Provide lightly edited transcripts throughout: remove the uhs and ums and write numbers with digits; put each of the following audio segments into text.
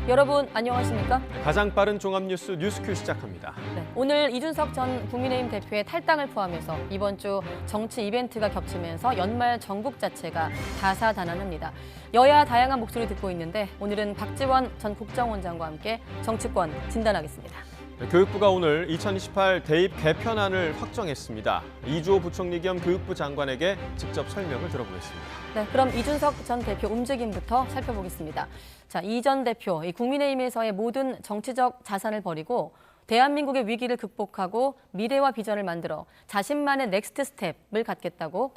여러분 안녕하십니까? 가장 빠른 종합뉴스 뉴스큐 시작합니다. 네, 오늘 이준석 전 국민의힘 대표의 탈당을 포함해서 이번 주 정치 이벤트가 겹치면서 연말 전국 자체가 다사다난합니다. 여야 다양한 목소리 듣고 있는데 오늘은 박지원 전 국정원장과 함께 정치권 진단하겠습니다. 교육부가 오늘 2028 대입 개편안을 확정했습니다. 이주호 부총리 겸 교육부 장관에게 직접 설명을 들어보겠습니다. 네, 그럼 이준석 전 대표 움직임부터 살펴보겠습니다. 자, 이 전 대표, 이 국민의힘에서의 모든 정치적 자산을 버리고 대한민국의 위기를 극복하고 미래와 비전을 만들어 자신만의 넥스트 스텝을 가겠다고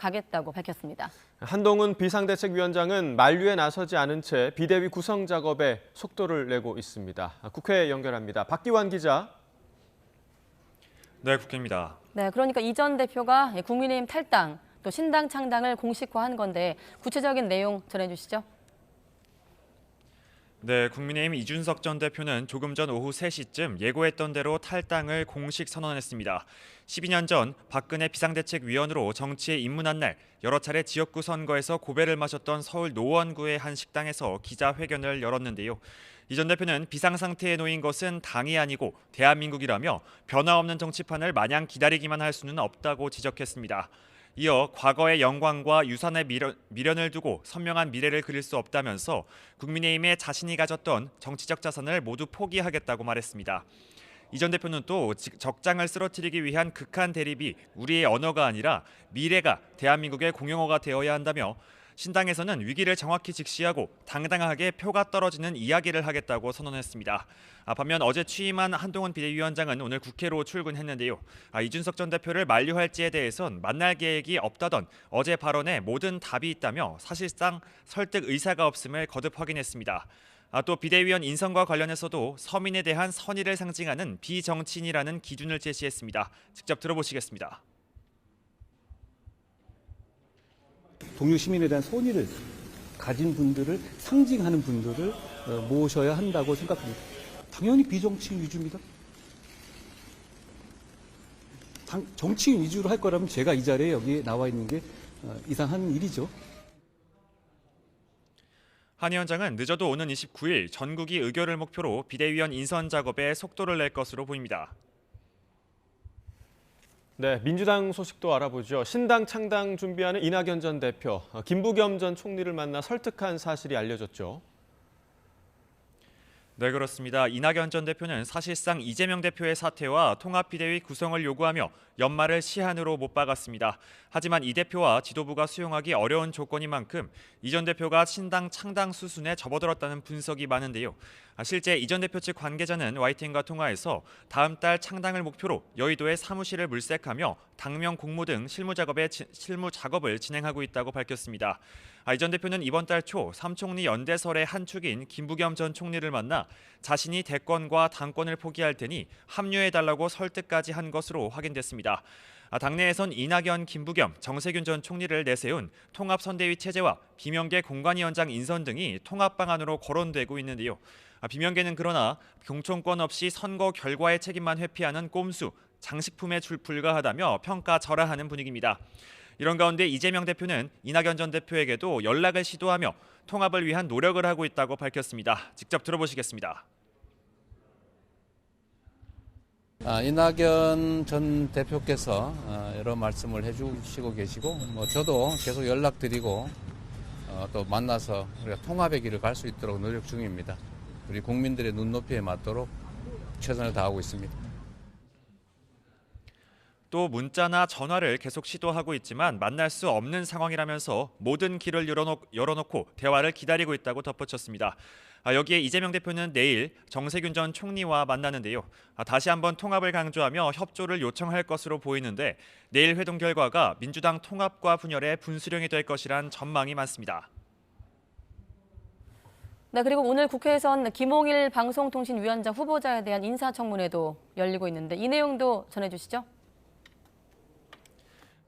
밝혔습니다. 한동훈 비상대책위원장은 만류에 나서지 않은 채 비대위 구성 작업에 속도를 내고 있습니다. 국회 연결합니다. 박기환 기자. 네, 국회입니다. 네, 그러니까 이 전 대표가 국민의힘 탈당, 또 신당 창당을 공식화한 건데 구체적인 내용 전해주시죠. 네, 국민의힘 이준석 전 대표는 조금 전 오후 3시쯤 예고했던 대로 탈당을 공식 선언했습니다. 12년 전 박근혜 비상대책위원으로 정치에 입문한 날 여러 차례 지역구 선거에서 고배를 마셨던 서울 노원구의 한 식당에서 기자회견을 열었는데요. 이 전 대표는 비상상태에 놓인 것은 당이 아니고 대한민국이라며 변화없는 정치판을 마냥 기다리기만 할 수는 없다고 지적했습니다. 이어 과거의 영광과 유산의 미련을 두고 선명한 미래를 그릴 수 없다면서 국민의힘에 자신이 가졌던 정치적 자산을 모두 포기하겠다고 말했습니다. 이 전 대표는 또 적장을 쓰러뜨리기 위한 극한 대립이 우리의 언어가 아니라 미래가 대한민국의 공용어가 되어야 한다며 신당에서는 위기를 정확히 직시하고 당당하게 표가 떨어지는 이야기를 하겠다고 선언했습니다. 반면 어제 취임한 한동훈 비대위원장은 오늘 국회로 출근했는데요. 이준석 전 대표를 만류할지에 대해선 만날 계획이 없다던 어제 발언에 모든 답이 있다며 사실상 설득 의사가 없음을 거듭 확인했습니다. 또 비대위원 인선과 관련해서도 서민에 대한 선의를 상징하는 비정치인이라는 기준을 제시했습니다. 직접 들어보시겠습니다. 동료 시민에 대한 선의를 가진 분들을 상징하는 분들을 모셔야 한다고 생각합니다. 당연히 비정치인 위주입니다. 정치인 위주로 할 거라면 제가 이 자리에 여기 나와 있는 게 이상한 일이죠. 한 위원장은 늦어도 오는 29일 전국이 의결을 목표로 비대위원 인선 작업에 속도를 낼 것으로 보입니다. 네, 민주당 소식도 알아보죠. 신당 창당 준비하는 이낙연 전 대표, 김부겸 전 총리를 만나 설득한 사실이 알려졌죠. 네, 그렇습니다. 이낙연 전 대표는 사실상 이재명 대표의 사퇴와 통합비대위 구성을 요구하며 연말을 시한으로 못 박았습니다. 하지만 이 대표와 지도부가 수용하기 어려운 조건인 만큼 이 전 대표가 신당 창당 수순에 접어들었다는 분석이 많은데요. 실제 이 전 대표 측 관계자는 YTN과 통화해서 다음 달 창당을 목표로 여의도에 사무실을 물색하며 당명 공모 등 실무 작업을 진행하고 있다고 밝혔습니다. 이 전 대표는 이번 달 초 삼총리 연대설의 한 축인 김부겸 전 총리를 만나 자신이 대권과 당권을 포기할 테니 합류해달라고 설득까지 한 것으로 확인됐습니다. 당내에선 이낙연, 김부겸, 정세균 전 총리를 내세운 통합선대위 체제와 비명계 공관위원장 인선 등이 통합 방안으로 거론되고 있는데요. 비명계는 그러나 공천권 없이 선거 결과의 책임만 회피하는 꼼수, 장식품에 불과하다며 평가절하하는 분위기입니다. 이런 가운데 이재명 대표는 이낙연 전 대표에게도 연락을 시도하며 통합을 위한 노력을 하고 있다고 밝혔습니다. 직접 들어보시겠습니다. 이낙연 전 대표께서 여러 말씀을 해주시고 계시고 저도 계속 연락드리고 또 만나서 우리가 통합의 길을 갈 수 있도록 노력 중입니다. 우리 국민들의 눈높이에 맞도록 최선을 다하고 있습니다. 또 문자나 전화를 계속 시도하고 있지만 만날 수 없는 상황이라면서 모든 길을 열어놓고 대화를 기다리고 있다고 덧붙였습니다. 여기에 이재명 대표는 내일 정세균 전 총리와 만나는데요. 다시 한번 통합을 강조하며 협조를 요청할 것으로 보이는데 내일 회동 결과가 민주당 통합과 분열의 분수령이 될 것이란 전망이 많습니다. 네, 그리고 오늘 국회에선 김홍일 방송통신위원장 후보자에 대한 인사청문회도 열리고 있는데 이 내용도 전해주시죠.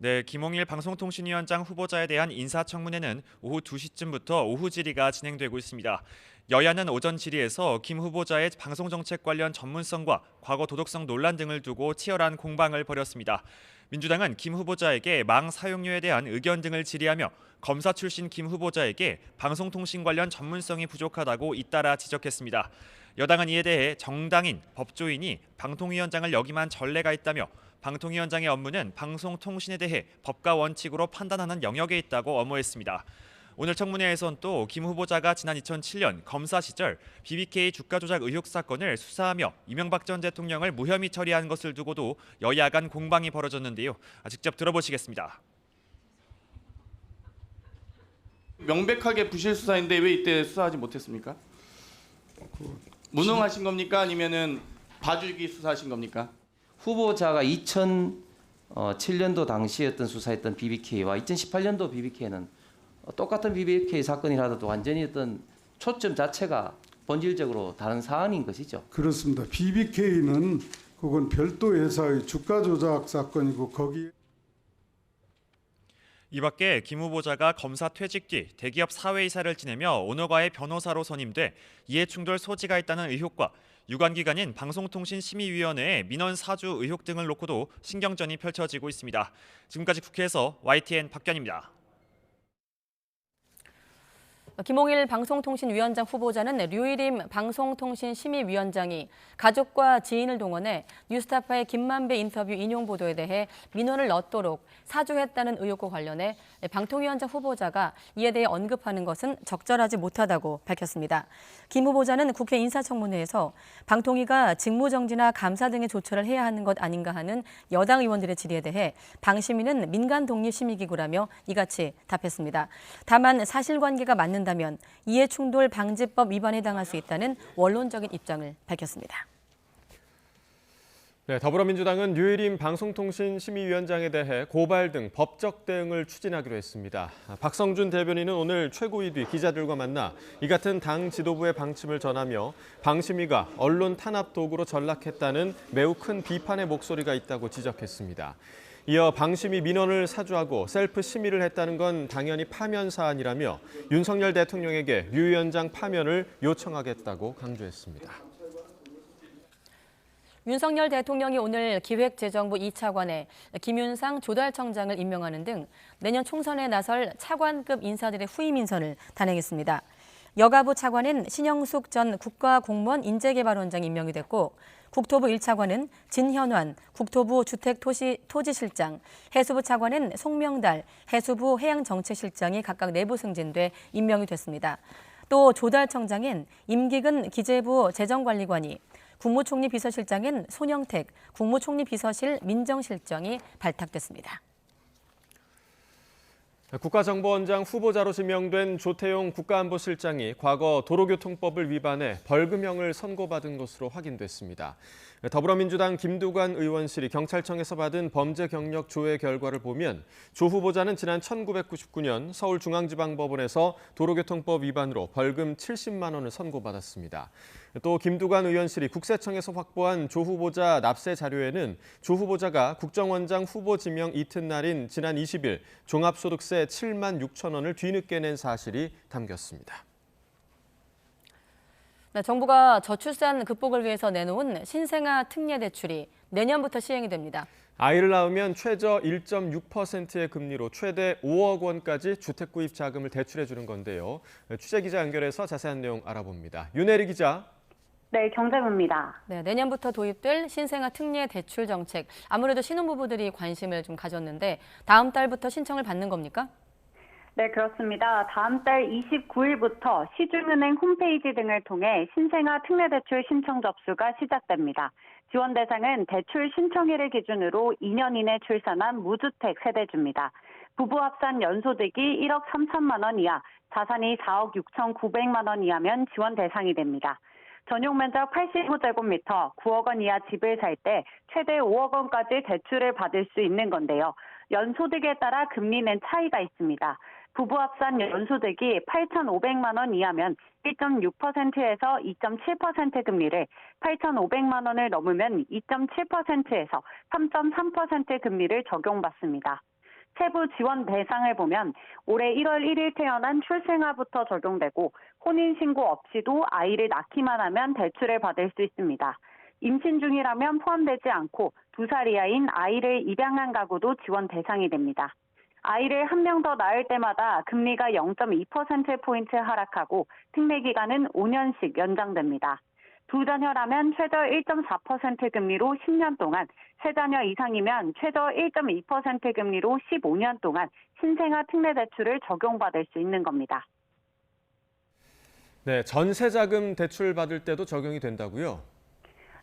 네, 김홍일 방송통신위원장 후보자에 대한 인사청문회는 오후 2시쯤부터 오후 질의가 진행되고 있습니다. 여야는 오전 질의에서 김 후보자의 방송정책 관련 전문성과 과거 도덕성 논란 등을 두고 치열한 공방을 벌였습니다. 민주당은 김 후보자에게 망 사용료에 대한 의견 등을 질의하며 검사 출신 김 후보자에게 방송통신 관련 전문성이 부족하다고 잇따라 지적했습니다. 여당은 이에 대해 정당인, 법조인이 방통위원장을 역임한 전례가 있다며 방통위원장의 업무는 방송통신에 대해 법과 원칙으로 판단하는 영역에 있다고 엄호했습니다. 오늘 청문회에선 또 김 후보자가 지난 2007년 검사 시절 BBK 주가 조작 의혹 사건을 수사하며 이명박 전 대통령을 무혐의 처리한 것을 두고도 여야 간 공방이 벌어졌는데요. 직접 들어보시겠습니다. 명백하게 부실 수사인데 왜 이때 수사하지 못했습니까? 무능하신 겁니까? 아니면은 봐주기 수사하신 겁니까? 후보자가 2007년도 당시에 어떤 수사했던 BBK와 2018년도 BBK는 똑같은 BBK 사건이라도 완전히 어떤 초점 자체가 본질적으로 다른 사안인 것이죠. 그렇습니다. BBK는 그건 별도 회사의 주가 조작 사건이고 거기 이 밖에 김 후보자가 검사 퇴직 뒤 대기업 사회이사를 지내며 오너가의 변호사로 선임돼 이해충돌 소지가 있다는 의혹과 유관기관인 방송통신심의위원회의 민원 사주 의혹 등을 놓고도 신경전이 펼쳐지고 있습니다. 지금까지 국회에서 YTN 박견입니다. 김홍일 방송통신위원장 후보자는 류일임 방송통신심의위원장이 가족과 지인을 동원해 뉴스타파의 김만배 인터뷰 인용 보도에 대해 민원을 넣도록 사주했다는 의혹과 관련해 방통위원장 후보자가 이에 대해 언급하는 것은 적절하지 못하다고 밝혔습니다. 김 후보자는 국회 인사청문회에서 방통위가 직무정지나 감사 등의 조처를 해야 하는 것 아닌가 하는 여당 의원들의 질의에 대해 방심위는 민간 독립심의기구라며 이같이 답했습니다. 다만 사실관계가 맞는다면 이해충돌 방지법 위반에 해당할 수 있다는 원론적인 입장을 밝혔습니다. 네, 더불어민주당은 류일임 방송통신심의위원장에 대해 고발 등 법적 대응을 추진하기로 했습니다. 박성준 대변인은 오늘 최고위 뒤 기자들과 만나 이 같은 당 지도부의 방침을 전하며 방심위가 언론 탄압 도구로 전락했다는 매우 큰 비판의 목소리가 있다고 지적했습니다. 이어 방심위 민원을 사주하고 셀프 심의를 했다는 건 당연히 파면 사안이라며 윤석열 대통령에게 류 위원장 파면을 요청하겠다고 강조했습니다. 윤석열 대통령이 오늘 기획재정부 2차관에 김윤상 조달청장을 임명하는 등 내년 총선에 나설 차관급 인사들의 후임 인선을 단행했습니다. 여가부 차관은 신영숙 전 국가공무원 인재개발원장이 임명이 됐고 국토부 1차관은 진현환 국토부 주택토지실장, 해수부 차관은 송명달 해수부 해양정책실장이 각각 내부 승진돼 임명이 됐습니다. 또 조달청장엔 임기근 기재부 재정관리관이, 국무총리 비서실장엔 손영택 국무총리 비서실 민정실장이 발탁됐습니다. 국가정보원장 후보자로 지명된 조태용 국가안보실장이 과거 도로교통법을 위반해 벌금형을 선고받은 것으로 확인됐습니다. 더불어민주당 김두관 의원실이 경찰청에서 받은 범죄 경력 조회 결과를 보면 조 후보자는 지난 1999년 서울중앙지방법원에서 도로교통법 위반으로 벌금 70만 원을 선고받았습니다. 또 김두관 의원실이 국세청에서 확보한 조 후보자 납세 자료에는 조 후보자가 국정원장 후보 지명 이튿날인 지난 20일 종합소득세 7만 6천 원을 뒤늦게 낸 사실이 담겼습니다. 네, 정부가 저출산 극복을 위해서 내놓은 신생아 특례 대출이 내년부터 시행이 됩니다. 아이를 낳으면 최저 1.6%의 금리로 최대 5억 원까지 주택 구입 자금을 대출해 주는 건데요. 취재 기자 연결해서 자세한 내용 알아봅니다. 윤혜리 기자. 네, 경제부입니다. 네, 내년부터 도입될 신생아 특례 대출 정책. 아무래도 신혼부부들이 관심을 좀 가졌는데 다음 달부터 신청을 받는 겁니까? 네, 그렇습니다. 다음 달 29일부터 시중은행 홈페이지 등을 통해 신생아 특례대출 신청 접수가 시작됩니다. 지원 대상은 대출 신청일을 기준으로 2년 이내 출산한 무주택 세대주입니다. 부부 합산 연소득이 1억 3천만 원 이하, 자산이 4억 6,900만 원 이하면 지원 대상이 됩니다. 전용 면적 85제곱미터, 9억 원 이하 집을 살 때 최대 5억 원까지 대출을 받을 수 있는 건데요. 연소득에 따라 금리는 차이가 있습니다. 부부 합산 연소득이 8,500만 원 이하면 1.6%에서 2.7% 금리를, 8,500만 원을 넘으면 2.7%에서 3.3% 금리를 적용받습니다. 세부 지원 대상을 보면 올해 1월 1일 태어난 출생아부터 적용되고 혼인신고 없이도 아이를 낳기만 하면 대출을 받을 수 있습니다. 임신 중이라면 포함되지 않고 2살 이하인 아이를 입양한 가구도 지원 대상이 됩니다. 아이를 한 명 더 낳을 때마다 금리가 0.2%포인트 하락하고 특례 기간은 5년씩 연장됩니다. 두 자녀라면 최저 1.4% 금리로 10년 동안, 세 자녀 이상이면 최저 1.2% 금리로 15년 동안 신생아 특례 대출을 적용받을 수 있는 겁니다. 네, 전세자금 대출 받을 때도 적용이 된다고요?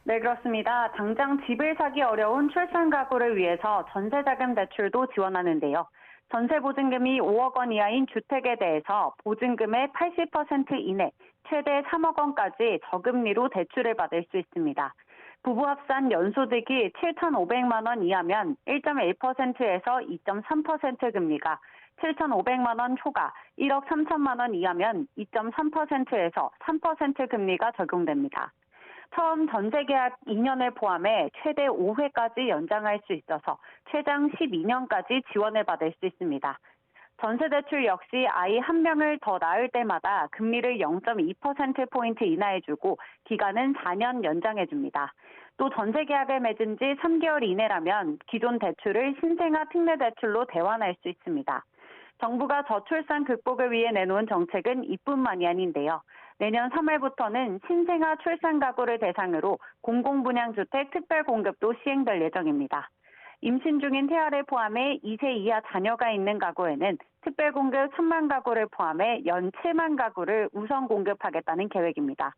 네, 그렇습니다. 당장 집을 사기 어려운 출산 가구를 위해서 전세자금 대출도 지원하는데요. 전세 보증금이 5억 원 이하인 주택에 대해서 보증금의 80% 이내, 최대 3억 원까지 저금리로 대출을 받을 수 있습니다. 부부 합산 연소득이 7,500만 원 이하면 1.1%에서 2.3% 금리가, 7,500만 원 초과 1억 3천만 원 이하면 2.3%에서 3% 금리가 적용됩니다. 처음 전세 계약 2년을 포함해 최대 5회까지 연장할 수 있어서 최장 12년까지 지원을 받을 수 있습니다. 전세 대출 역시 아이 한 명을 더 낳을 때마다 금리를 0.2%포인트 인하해주고 기간은 4년 연장해줍니다. 또 전세 계약을 맺은 지 3개월 이내라면 기존 대출을 신생아 특례 대출로 대환할 수 있습니다. 정부가 저출산 극복을 위해 내놓은 정책은 이뿐만이 아닌데요. 내년 3월부터는 신생아 출산 가구를 대상으로 공공분양주택 특별공급도 시행될 예정입니다. 임신 중인 태아를 포함해 2세 이하 자녀가 있는 가구에는 특별공급 3만 가구를 포함해 연 7만 가구를 우선 공급하겠다는 계획입니다.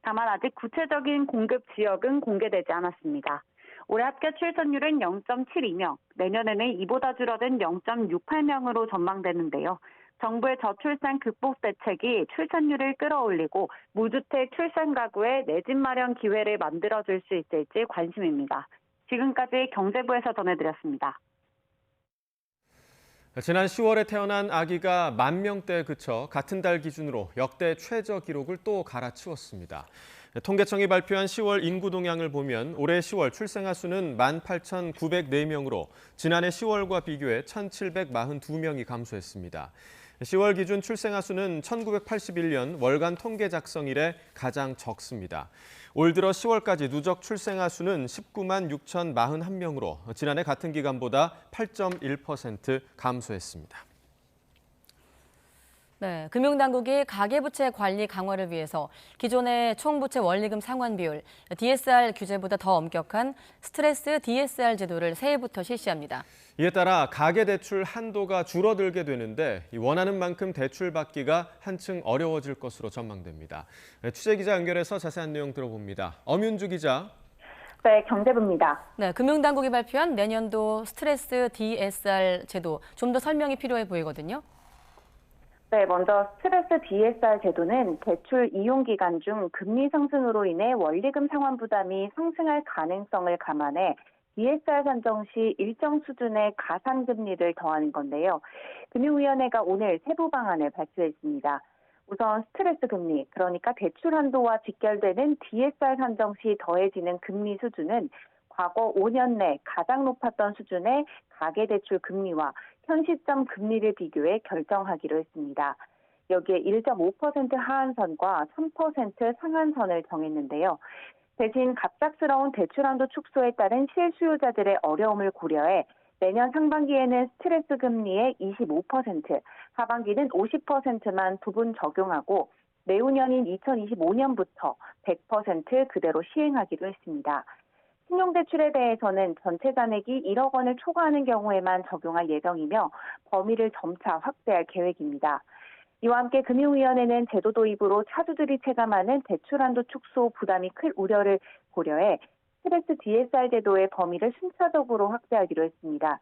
다만 아직 구체적인 공급 지역은 공개되지 않았습니다. 올해 합계 출산율은 0.72명, 내년에는 이보다 줄어든 0.68명으로 전망되는데요. 정부의 저출산 극복 대책이 출산율을 끌어올리고 무주택 출산 가구의 내 집 마련 기회를 만들어줄 수 있을지 관심입니다. 지금까지 경제부에서 전해드렸습니다. 지난 10월에 태어난 아기가 10,000명대에 그쳐 같은 달 기준으로 역대 최저 기록을 또 갈아치웠습니다. 통계청이 발표한 10월 인구 동향을 보면 올해 10월 출생아 수는 18,904명으로 지난해 10월과 비교해 1,742명이 감소했습니다. 10월 기준 출생아 수는 1981년 월간 통계 작성 이래 가장 적습니다. 올 들어 10월까지 누적 출생아 수는 19만 6,041명으로 지난해 같은 기간보다 8.1% 감소했습니다. 네, 금융당국이 가계부채 관리 강화를 위해서 기존의 총부채 원리금 상환 비율, DSR 규제보다 더 엄격한 스트레스 DSR 제도를 새해부터 실시합니다. 이에 따라 가계대출 한도가 줄어들게 되는데 원하는 만큼 대출받기가 한층 어려워질 것으로 전망됩니다. 취재기자 연결해서 자세한 내용 들어봅니다. 엄윤주 기자. 네, 경제부입니다. 네, 금융당국이 발표한 내년도 스트레스 DSR 제도 좀 더 설명이 필요해 보이거든요. 네, 먼저 스트레스 DSR 제도는 대출 이용 기간 중 금리 상승으로 인해 원리금 상환 부담이 상승할 가능성을 감안해 DSR 산정 시 일정 수준의 가산금리를 더하는 건데요. 금융위원회가 오늘 세부 방안을 발표했습니다. 우선 스트레스 금리, 그러니까 대출 한도와 직결되는 DSR 산정 시 더해지는 금리 수준은 과거 5년 내 가장 높았던 수준의 가계대출 금리와 현 시점 금리를 비교해 결정하기로 했습니다. 여기에 1.5% 하한선과 3% 상한선을 정했는데요. 대신 갑작스러운 대출 한도 축소에 따른 실수요자들의 어려움을 고려해 내년 상반기에는 스트레스 금리의 25%, 하반기는 50%만 부분 적용하고 내후년인 2025년부터 100% 그대로 시행하기로 했습니다. 신용대출에 대해서는 전체 잔액이 1억 원을 초과하는 경우에만 적용할 예정이며 범위를 점차 확대할 계획입니다. 이와 함께 금융위원회는 제도 도입으로 차주들이 체감하는 대출 한도 축소 부담이 클 우려를 고려해 스트레스 DSR 제도의 범위를 순차적으로 확대하기로 했습니다.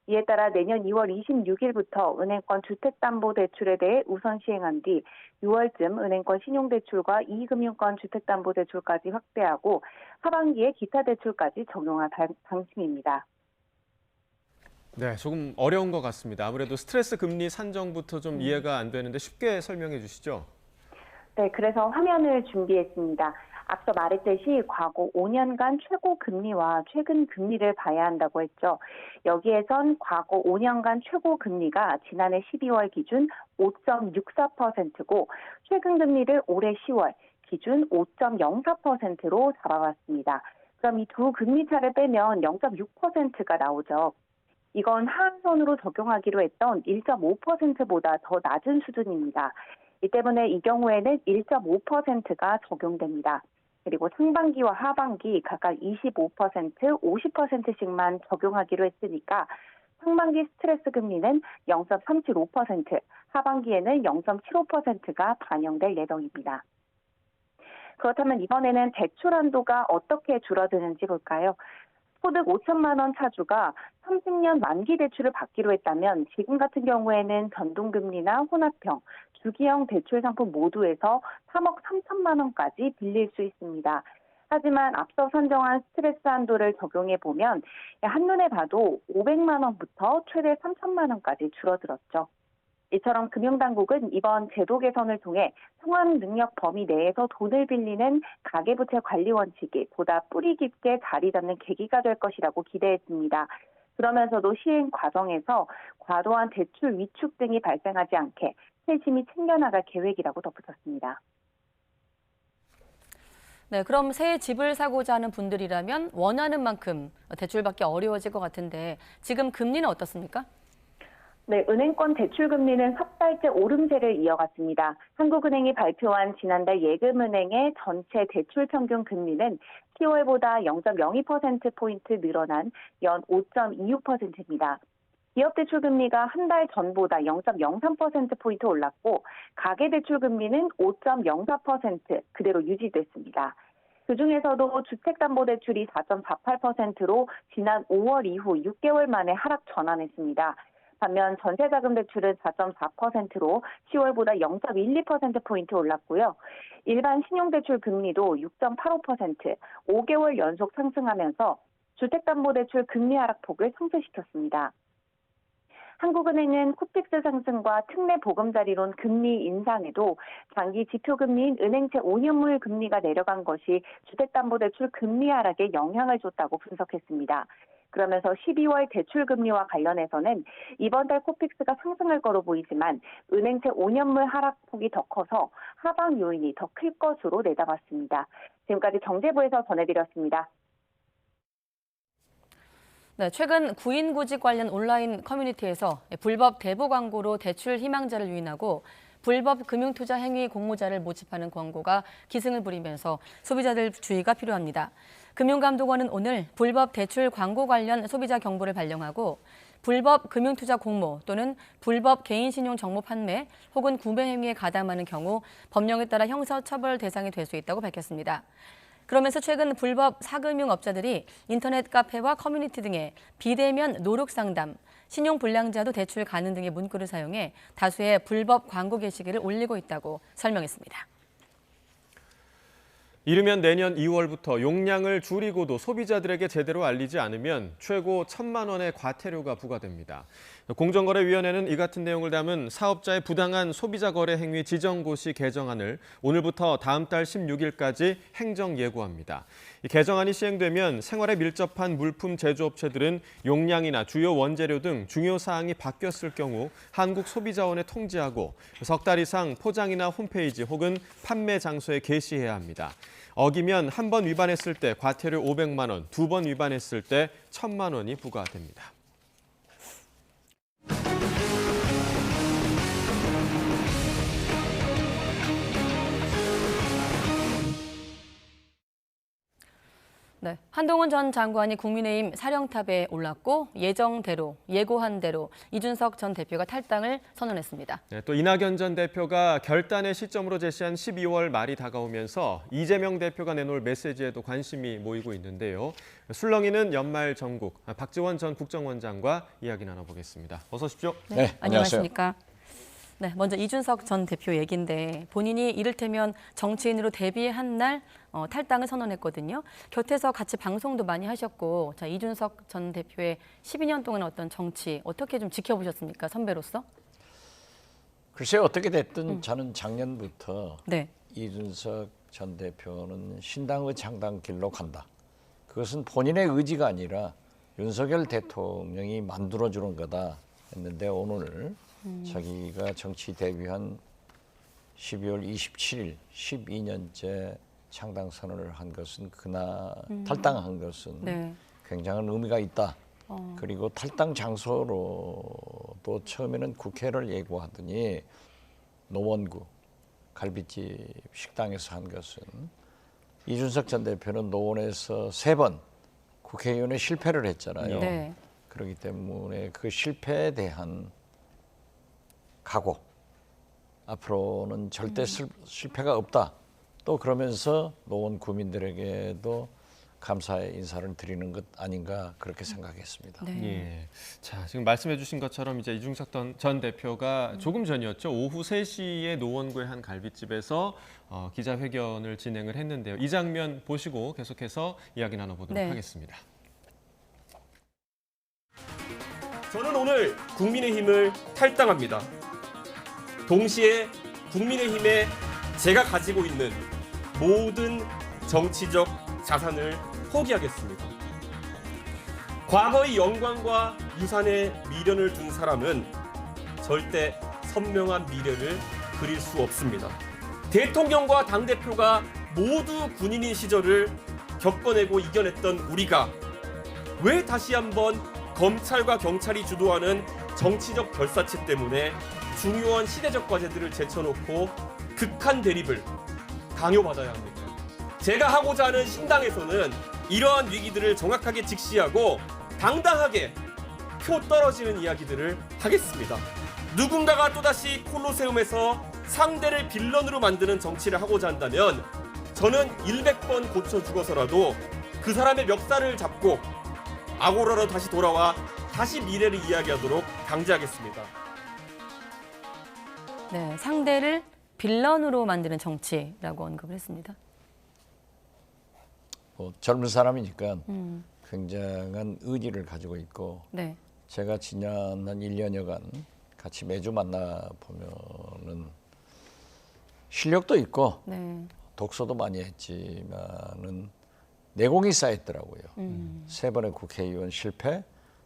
이에 따라 내년 2월 26일부터 은행권 주택담보대출에 대해 우선 시행한 뒤 6월쯤 은행권 신용대출과 이금융권 주택담보대출까지 확대하고 하반기에 기타 대출까지 적용할 방침입니다. 네, 조금 어려운 것 같습니다. 아무래도 스트레스 금리 산정부터 좀 이해가 안 되는데 쉽게 설명해 주시죠. 네, 그래서 화면을 준비했습니다. 앞서 말했듯이 과거 5년간 최고 금리와 최근 금리를 봐야 한다고 했죠. 여기에선 과거 5년간 최고 금리가 지난해 12월 기준 5.64%고 최근 금리를 올해 10월 기준 5.04%로 잡아봤습니다. 그럼 이 두 금리 차를 빼면 0.6%가 나오죠. 이건 하한선으로 적용하기로 했던 1.5%보다 더 낮은 수준입니다. 이 때문에 이 경우에는 1.5%가 적용됩니다. 그리고 상반기와 하반기 각각 25%, 50%씩만 적용하기로 했으니까 상반기 스트레스 금리는 0.375%, 하반기에는 0.75%가 반영될 예정입니다. 그렇다면 이번에는 대출 한도가 어떻게 줄어드는지 볼까요? 소득 5천만 원 차주가 30년 만기 대출을 받기로 했다면 지금 같은 경우에는 변동금리나 혼합형, 주기형 대출 상품 모두에서 3억 3천만 원까지 빌릴 수 있습니다. 하지만 앞서 선정한 스트레스 한도를 적용해 보면 한눈에 봐도 500만 원부터 최대 3천만 원까지 줄어들었죠. 이처럼 금융당국은 이번 제도 개선을 통해 상환 능력 범위 내에서 돈을 빌리는 가계부채 관리 원칙이 보다 뿌리 깊게 자리 잡는 계기가 될 것이라고 기대했습니다. 그러면서도 시행 과정에서 과도한 대출 위축 등이 발생하지 않게 세심히 챙겨나갈 계획이라고 덧붙였습니다. 네, 그럼 새 집을 사고자 하는 분들이라면 원하는 만큼 대출받기 어려워질 것 같은데 지금 금리는 어떻습니까? 네, 은행권 대출 금리는 석 달째 오름세를 이어갔습니다. 한국은행이 발표한 지난달 예금은행의 전체 대출 평균 금리는 10월보다 0.02%포인트 늘어난 연 5.26%입니다. 기업대출 금리가 한 달 전보다 0.03%포인트 올랐고 가계대출 금리는 5.04% 그대로 유지됐습니다. 그중에서도 주택담보대출이 4.48%로 지난 5월 이후 6개월 만에 하락 전환했습니다. 반면 전세자금 대출은 4.4%로 10월보다 0.12%포인트 올랐고요. 일반 신용대출 금리도 6.85%, 5개월 연속 상승하면서 주택담보대출 금리 하락폭을 상쇄시켰습니다. 한국은행은 코픽스 상승과 특례 보금자리론 금리 인상에도 장기 지표금리인 은행채 5년물 금리가 내려간 것이 주택담보대출 금리 하락에 영향을 줬다고 분석했습니다. 그러면서 12월 대출금리와 관련해서는 이번 달 코픽스가 상승할 거로 보이지만 은행채 5년물 하락폭이 더 커서 하방 요인이 더 클 것으로 내다봤습니다. 지금까지 경제부에서 전해드렸습니다. 네, 최근 구인구직 관련 온라인 커뮤니티에서 불법 대부 광고로 대출 희망자를 유인하고 불법 금융투자 행위 공모자를 모집하는 광고가 기승을 부리면서 소비자들 주의가 필요합니다. 금융감독원은 오늘 불법 대출 광고 관련 소비자 경보를 발령하고 불법 금융투자 공모 또는 불법 개인신용 정보 판매 혹은 구매 행위에 가담하는 경우 법령에 따라 형사처벌 대상이 될 수 있다고 밝혔습니다. 그러면서 최근 불법 사금융업자들이 인터넷 카페와 커뮤니티 등에 비대면 노력상담, 신용불량자도 대출 가능 등의 문구를 사용해 다수의 불법 광고 게시글을 올리고 있다고 설명했습니다. 이르면 내년 2월부터 용량을 줄이고도 소비자들에게 제대로 알리지 않으면 최고 1,000만 원의 과태료가 부과됩니다. 공정거래위원회는 이 같은 내용을 담은 사업자의 부당한 소비자 거래 행위 지정고시 개정안을 오늘부터 다음 달 16일까지 행정 예고합니다. 이 개정안이 시행되면 생활에 밀접한 물품 제조업체들은 용량이나 주요 원재료 등 중요 사항이 바뀌었을 경우 한국소비자원에 통지하고 석 달 이상 포장이나 홈페이지 혹은 판매 장소에 게시해야 합니다. 어기면 한 번 위반했을 때 과태료 500만 원, 두 번 위반했을 때 1,000만 원이 부과됩니다. 네, 한동훈 전 장관이 국민의힘 사령탑에 올랐고 예고한 대로 이준석 전 대표가 탈당을 선언했습니다. 네, 또 이낙연 전 대표가 결단의 시점으로 제시한 12월 말이 다가오면서 이재명 대표가 내놓을 메시지에도 관심이 모이고 있는데요. 술렁이는 연말 정국, 박지원 전 국정원장과 이야기 나눠보겠습니다. 어서 오십시오. 네, 안녕하십니까. 네, 먼저 이준석 전 대표 얘기인데 본인이 이를테면 정치인으로 데뷔한 날 탈당을 선언했거든요. 곁에서 같이 방송도 많이 하셨고, 자, 이준석 전 대표의 12년 동안 어떤 정치 어떻게 좀 지켜보셨습니까, 선배로서? 글쎄 어떻게 됐든 저는 작년부터 네. 이준석 전 대표는 신당의 창당길로 간다. 그것은 본인의 의지가 아니라 윤석열 대통령이 만들어주는 거다 했는데 오늘 자기가 정치 데뷔한 12월 27일 12년째 창당 선언을 한 것은 그날 탈당한 것은 네. 굉장한 의미가 있다. 그리고 탈당 장소로 또 처음에는 국회를 예고하더니 노원구 갈비집 식당에서 한 것은 이준석 전 대표는 노원에서 3번 국회의원에 실패를 했잖아요. 네. 그렇기 때문에 그 실패에 대한 각오, 앞으로는 절대 실패가 없다. 또 그러면서 노원 구민들에게도 감사의 인사를 드리는 것 아닌가 그렇게 생각했습니다. 네. 예. 자, 지금 말씀해 주신 것처럼 이제 이준석 전 대표가 조금 전이었죠. 오후 3시에 노원구의 한 갈비집에서 기자회견을 진행을 했는데요. 이 장면 보시고 계속해서 이야기 나눠보도록 네. 하겠습니다. 저는 오늘 국민의힘을 탈당합니다. 동시에 국민의힘에 제가 가지고 있는 모든 정치적 자산을 포기하겠습니다. 과거의 영광과 유산에 미련을 둔 사람은 절대 선명한 미래를 그릴 수 없습니다. 대통령과 당대표가 모두 군인인 시절을 겪어내고 이겨냈던 우리가 왜 다시 한번 검찰과 경찰이 주도하는 정치적 결사체 때문에 중요한 시대적 과제들을 제쳐놓고 극한 대립을 강요받아야 합니까? 제가 하고자 하는 신당에서는 이러한 위기들을 정확하게 직시하고 당당하게 표 떨어지는 이야기들을 하겠습니다. 누군가가 또다시 콜로세움에서 상대를 빌런으로 만드는 정치를 하고자 한다면 저는 100번 고쳐 죽어서라도 그 사람의 멱살을 잡고 아고라로 다시 돌아와 다시 미래를 이야기하도록 강제하겠습니다. 네, 상대를 빌런으로 만드는 정치라고 언급을 했습니다. 젊은 사람이니까 굉장한 의지를 가지고 있고 네. 제가 지난 한 1년여간 같이 매주 만나보면은 실력도 있고 네. 독서도 많이 했지만은 내공이 쌓였더라고요. 3번의 국회의원 실패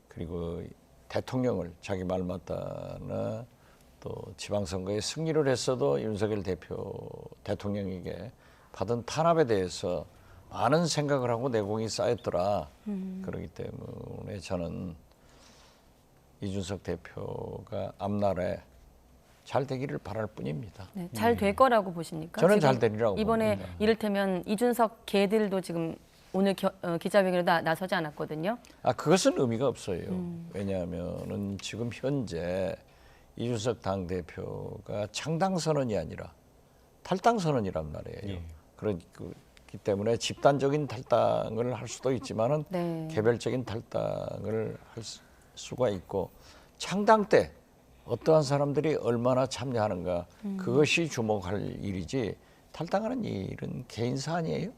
그리고 대통령을 자기 말 맞다나 또 지방선거에 승리를 했어도 윤석열 대통령에게 받은 탄압에 대해서 많은 생각을 하고 내공이 쌓였더라. 그렇기 때문에 저는 이준석 대표가 앞날에 잘 되기를 바랄 뿐입니다. 네, 잘 될 거라고 보십니까? 저는 지금 잘 되리라고 이번에 봅니다. 이를테면 이준석 개들도 지금 오늘 기자회견에 나서지 않았거든요. 그것은 의미가 없어요. 왜냐하면은 지금 현재 이준석 당대표가 창당 선언이 아니라 탈당 선언이란 말이에요. 예. 그렇기 때문에 집단적인 탈당을 할 수도 있지만은 네. 개별적인 탈당을 할 수가 있고 창당 때 어떠한 사람들이 얼마나 참여하는가 그것이 주목할 일이지 탈당하는 일은 개인 사안이에요.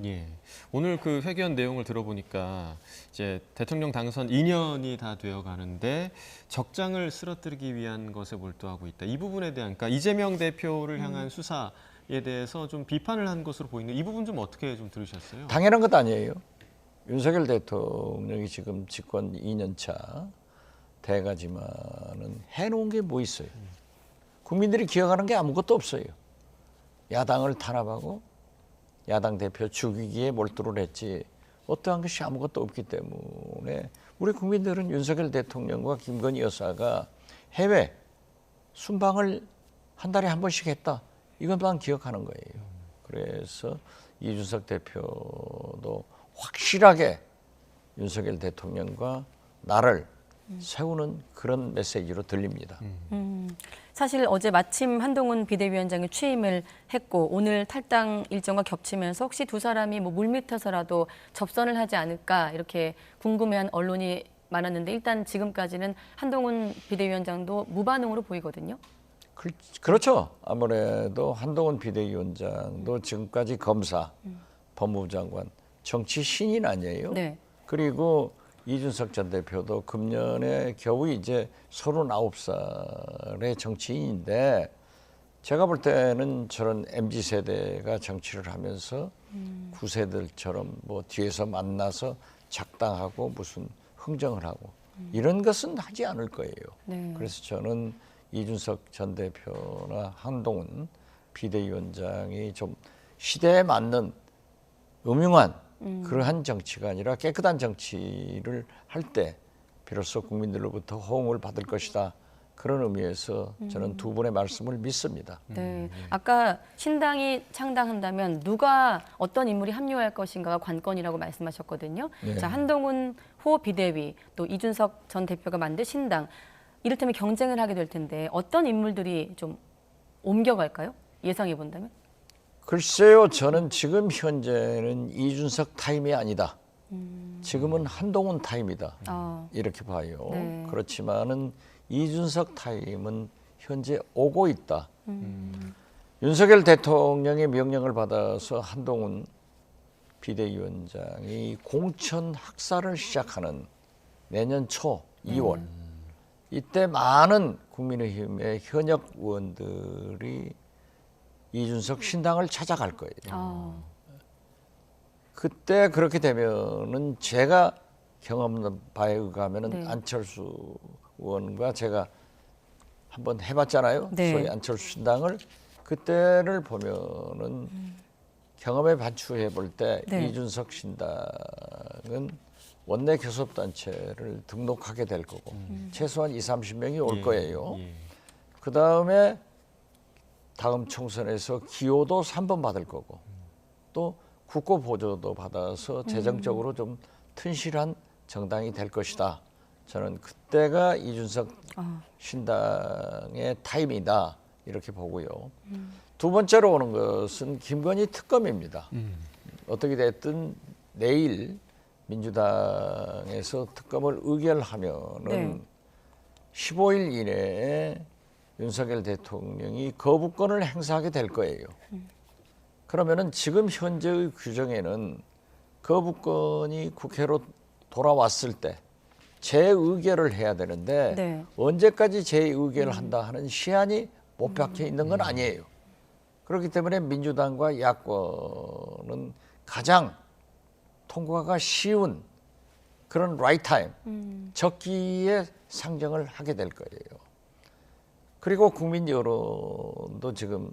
예. 오늘 그 회견 내용을 들어보니까 이제 대통령 당선 2년이 다 되어 가는데 적장을 쓰러뜨리기 위한 것에 몰두하고 있다. 이 부분에 대한 그러니까 이재명 대표를 향한 수사에 대해서 좀 비판을 한 것으로 보이는 이 부분 좀 어떻게 좀 들으셨어요? 당연한 것 아니에요. 윤석열 대통령이 지금 집권 2년 차 돼가지만은 해놓은 게 뭐 있어요? 국민들이 기억하는 게 아무것도 없어요. 야당을 탄압하고 야당 대표 죽이기에 몰두를 했지 어떠한 것이 아무것도 없기 때문에 우리 국민들은 윤석열 대통령과 김건희 여사가 해외 순방을 한 달에 한 번씩 했다. 이것만 기억하는 거예요. 그래서 이준석 대표도 확실하게 윤석열 대통령과 나를 세우는 그런 메시지로 들립니다. 사실 어제 마침 한동훈 비대위원장이 취임을 했고 오늘 탈당 일정과 겹치면서 혹시 두 사람이 뭐 물밑에서라도 접선을 하지 않을까 이렇게 궁금해한 언론이 많았는데 일단 지금까지는 한동훈 비대위원장도 무반응으로 보이거든요. 그렇죠. 아무래도 한동훈 비대위원장도 지금까지 검사, 법무부 장관, 정치 신인 아니에요. 네. 그리고 이준석 전 대표도 금년에 겨우 이제 39살의 정치인인데 제가 볼 때는 저런 MZ 세대가 정치를 하면서 9세들처럼 뭐 뒤에서 만나서 작당하고 무슨 흥정을 하고 이런 것은 하지 않을 거예요. 네. 그래서 저는 이준석 전 대표나 한동훈 비대위원장이 좀 시대에 맞는 음흉한 그러한 정치가 아니라 깨끗한 정치를 할 때 비로소 국민들로부터 호응을 받을 것이다. 그런 의미에서 저는 두 분의 말씀을 믿습니다. 네. 아까 신당이 창당한다면 누가 어떤 인물이 합류할 것인가가 관건이라고 말씀하셨거든요. 네. 자, 한동훈 호 비대위 또 이준석 전 대표가 만든 신당 이를테면 경쟁을 하게 될 텐데 어떤 인물들이 좀 옮겨갈까요? 예상해 본다면? 글쎄요, 저는 지금 현재는 이준석 타임이 아니다. 지금은 한동훈 타임이다. 이렇게 봐요. 네. 그렇지만은 이준석 타임은 현재 오고 있다. 윤석열 대통령의 명령을 받아서 한동훈 비대위원장이 공천 학사를 시작하는 내년 초 2월 이때 많은 국민의힘의 현역 의원들이 이준석 신당을 찾아갈 거예요. 그때 그렇게 되면은 제가 경험한 바에 의하면은 네. 안철수 의원과 제가 한번 해봤잖아요. 네. 소위 안철수 신당을 그때를 보면은 경험에 반추해 볼 때 네. 이준석 신당은 원내 교섭단체를 등록하게 될 거고 최소한 20-30명이 올 거예요. 그 다음에 다음 총선에서 기호도 3번 받을 거고 또 국고 보조도 받아서 재정적으로 좀 튼실한 정당이 될 것이다. 저는 그때가 이준석 신당의 타임이다 이렇게 보고요. 두 번째로 오는 것은 김건희 특검입니다. 어떻게 됐든 내일 민주당에서 특검을 의결하면은 네. 15일 이내에 윤석열 대통령이 거부권을 행사하게 될 거예요. 그러면은 지금 현재의 규정에는 거부권이 국회로 돌아왔을 때 재의결을 해야 되는데 네. 언제까지 재의결을 한다 하는 시한이 못 박혀 있는 건 아니에요. 그렇기 때문에 민주당과 야권은 가장 통과가 쉬운 그런 라이트 타임, 적기에 상정을 하게 될 거예요. 그리고 국민 여론도 지금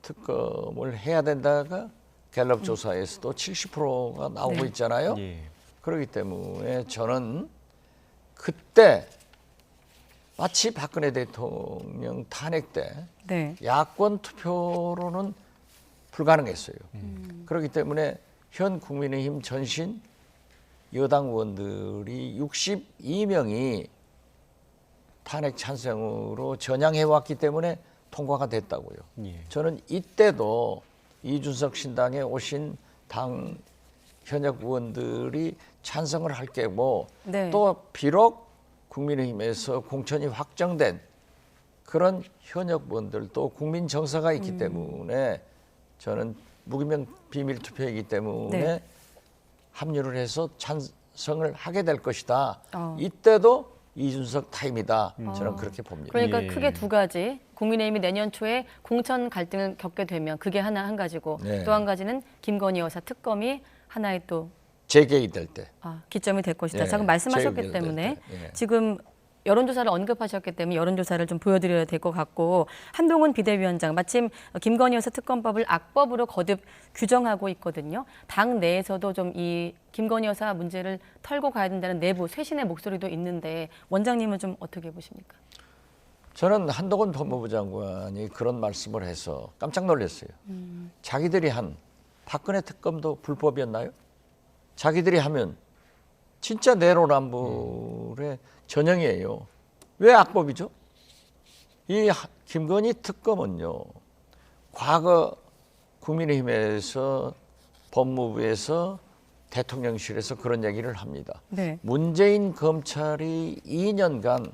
특검을 해야 된다가 갤럽 조사에서도 70%가 나오고 네. 있잖아요. 예. 그렇기 때문에 저는 그때 마치 박근혜 대통령 탄핵 때 네. 야권 투표로는 불가능했어요. 그렇기 때문에 현 국민의힘 전신 여당 의원들이 62명이 탄핵 찬성으로 전향해 왔기 때문에 통과가 됐다고요. 예. 저는 이때도 이준석 신당에 오신 당 현역 의원들이 찬성을 할 게고 네. 또 비록 국민의힘에서 공천이 확정된 그런 현역 의원들도 국민 정서가 있기 때문에 저는 무기명 비밀 투표이기 때문에 네. 합류를 해서 찬성을 하게 될 것이다. 어. 이때도 이준석 타임이다. 저는 그렇게 봅니다. 그러니까 예. 크게 두 가지. 국민의힘이 내년 초에 공천 갈등을 겪게 되면 그게 한 가지고 네. 또 한 가지는 김건희 여사 특검이 하나의 또 재개입될 때. 기점이 될 것이다. 예, 지금 말씀하셨기 재의결될 때문에 때, 예. 지금 여론조사를 언급하셨기 때문에 여론조사를 좀 보여드려야 될 것 같고 한동훈 비대위원장 마침 김건희 여사 특검법을 악법으로 거듭 규정하고 있거든요. 당 내에서도 좀 이 김건희 여사 문제를 털고 가야 된다는 내부 쇄신의 목소리도 있는데 원장님은 좀 어떻게 보십니까? 저는 한동훈 법무부 장관이 그런 말씀을 해서 깜짝 놀랐어요. 자기들이 한 박근혜 특검도 불법이었나요? 자기들이 하면 진짜 내로남불의 전형이에요. 왜 악법이죠? 이 김건희 특검은요. 과거 국민의힘에서 법무부에서 대통령실에서 그런 얘기를 합니다. 네. 문재인 검찰이 2년간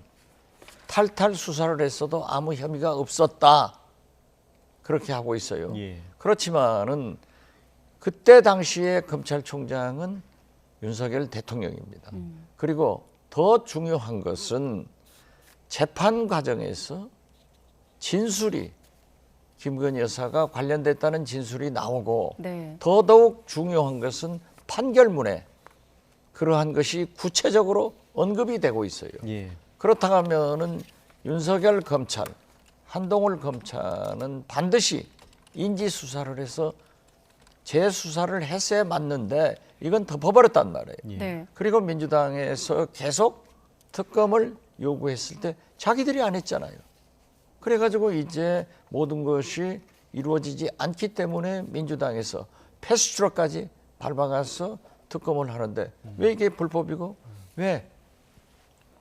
탈탈 수사를 했어도 아무 혐의가 없었다. 그렇게 하고 있어요. 예. 그렇지만은 그때 당시에 검찰총장은 윤석열 대통령입니다. 그리고 더 중요한 것은 재판 과정에서 진술이 김건희 여사가 관련됐다는 진술이 나오고 네. 더더욱 중요한 것은 판결문에 그러한 것이 구체적으로 언급이 되고 있어요. 예. 그렇다 하면은 윤석열 검찰, 한동훈 검찰은 반드시 인지 수사를 해서 재수사를 했어야 맞는데 이건 덮어버렸단 말이에요. 네. 그리고 민주당에서 계속 특검을 요구했을 때 자기들이 안 했잖아요. 그래가지고 이제 모든 것이 이루어지지 않기 때문에 민주당에서 패스트트랙까지 밟아가서 특검을 하는데 왜 이게 불법이고 왜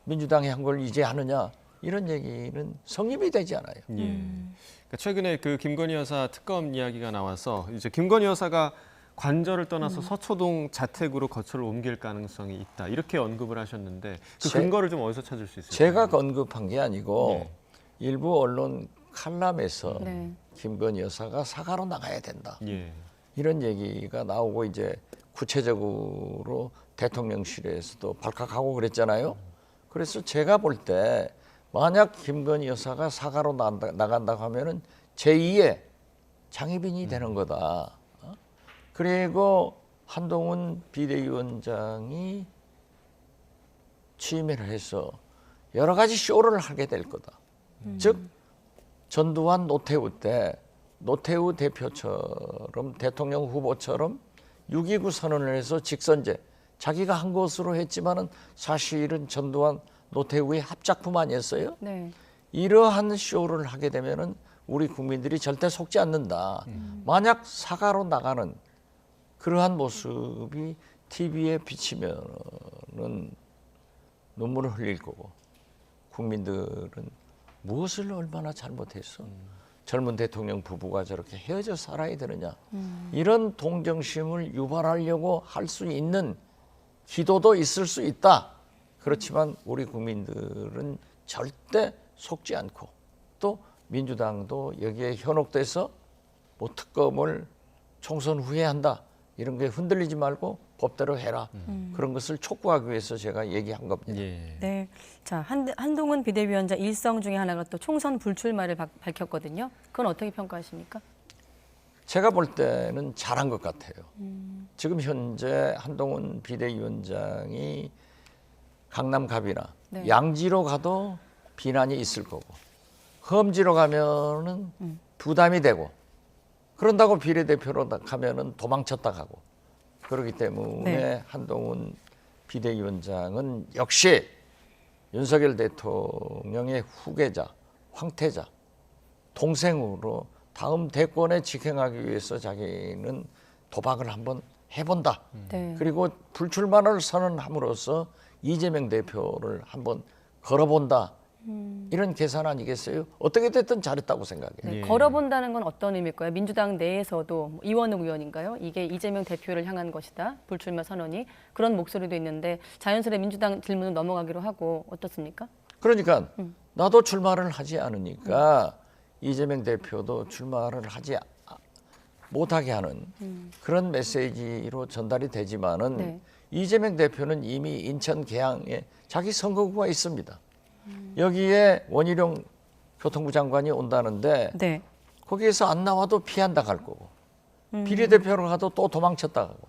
민주당이 한 걸 이제 하느냐 이런 얘기는 성립이 되지 않아요. 예. 그러니까 최근에 그 김건희 여사 특검 이야기가 나와서 이제 김건희 여사가 관저를 떠나서 서초동 자택으로 거처를 옮길 가능성이 있다 이렇게 언급을 하셨는데 그 근거를 좀 어디서 찾을 수 있을까요? 제가 언급한 게 아니고 네. 일부 언론 칼럼에서 네. 김건희 여사가 사과로 나가야 된다. 예. 이런 얘기가 나오고 이제 구체적으로 대통령실에서도 발칵하고 그랬잖아요. 그래서 제가 볼 때 만약 김건희 여사가 사과로 나간다고 하면은 제2의 장희빈이 되는 거다. 그리고 한동훈 비대위원장이 취임을 해서 여러 가지 쇼를 하게 될 거다. 즉 전두환 노태우 때 노태우 대표처럼 대통령 후보처럼 6.29 선언을 해서 직선제 자기가 한 것으로 했지만은 사실은 전두환 노태우의 합작품 아니었어요? 네. 이러한 쇼를 하게 되면은 우리 국민들이 절대 속지 않는다. 만약 사과로 나가는 그러한 모습이 TV에 비치면은 눈물을 흘릴 거고 국민들은 무엇을 얼마나 잘못했어? 젊은 대통령 부부가 저렇게 헤어져 살아야 되느냐? 이런 동정심을 유발하려고 할 수 있는 기도도 있을 수 있다. 그렇지만 우리 국민들은 절대 속지 않고 또 민주당도 여기에 현혹돼서 뭐 특검을 총선 후에 한다. 이런 게 흔들리지 말고 법대로 해라. 그런 것을 촉구하기 위해서 제가 얘기한 겁니다. 예. 네. 자, 한동훈 비대위원장 일성 중에 하나가 또 총선 불출마를 밝혔거든요. 그건 어떻게 평가하십니까? 제가 볼 때는 잘한 것 같아요. 지금 현재 한동훈 비대위원장이 강남 갑이나 네. 양지로 가도 비난이 있을 거고 험지로 가면은 부담이 되고 그런다고 비례대표로 가면은 도망쳤다 가고 그렇기 때문에 네. 한동훈 비대위원장은 역시 윤석열 대통령의 후계자, 황태자, 동생으로 다음 대권에 직행하기 위해서 자기는 도박을 한번 해본다. 네. 그리고 불출마를 선언함으로써 이재명 대표를 한번 걸어본다. 이런 계산 아니겠어요? 어떻게 됐든 잘했다고 생각해요. 네, 예. 걸어본다는 건 어떤 의미일까요? 민주당 내에서도 뭐 이원욱 의원인가요? 이게 이재명 대표를 향한 것이다. 불출마 선언이. 그런 목소리도 있는데 자연스레 민주당 질문을 넘어가기로 하고 어떻습니까? 그러니까 나도 출마를 하지 않으니까 이재명 대표도 출마를 하지 못하게 하는 그런 메시지로 전달이 되지만은 네. 이재명 대표는 이미 인천 계양에 자기 선거구가 있습니다. 여기에 원희룡 교통부 장관이 온다는데 네. 거기에서 안 나와도 피한다 갈 거고 비례대표로 가도 또 도망쳤다 가고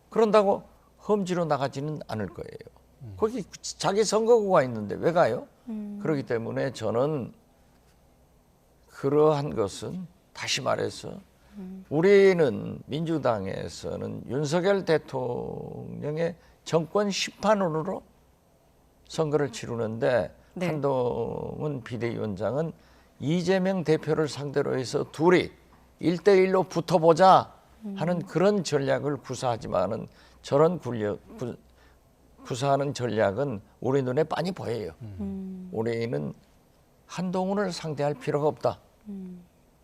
그런다고 험지로 나가지는 않을 거예요. 거기 자기 선거구가 있는데 왜 가요? 그렇기 때문에 저는 그러한 것은 다시 말해서 우리는 민주당에서는 윤석열 대통령의 정권 심판으로 선거를 치르는데 네. 한동훈 비대위원장은 이재명 대표를 상대로 해서 둘이 1대1로 붙어보자 하는 그런 전략을 구사하지만은 저런 구사하는 전략은 우리 눈에 빤히 보여요. 우리는 한동훈을 상대할 필요가 없다.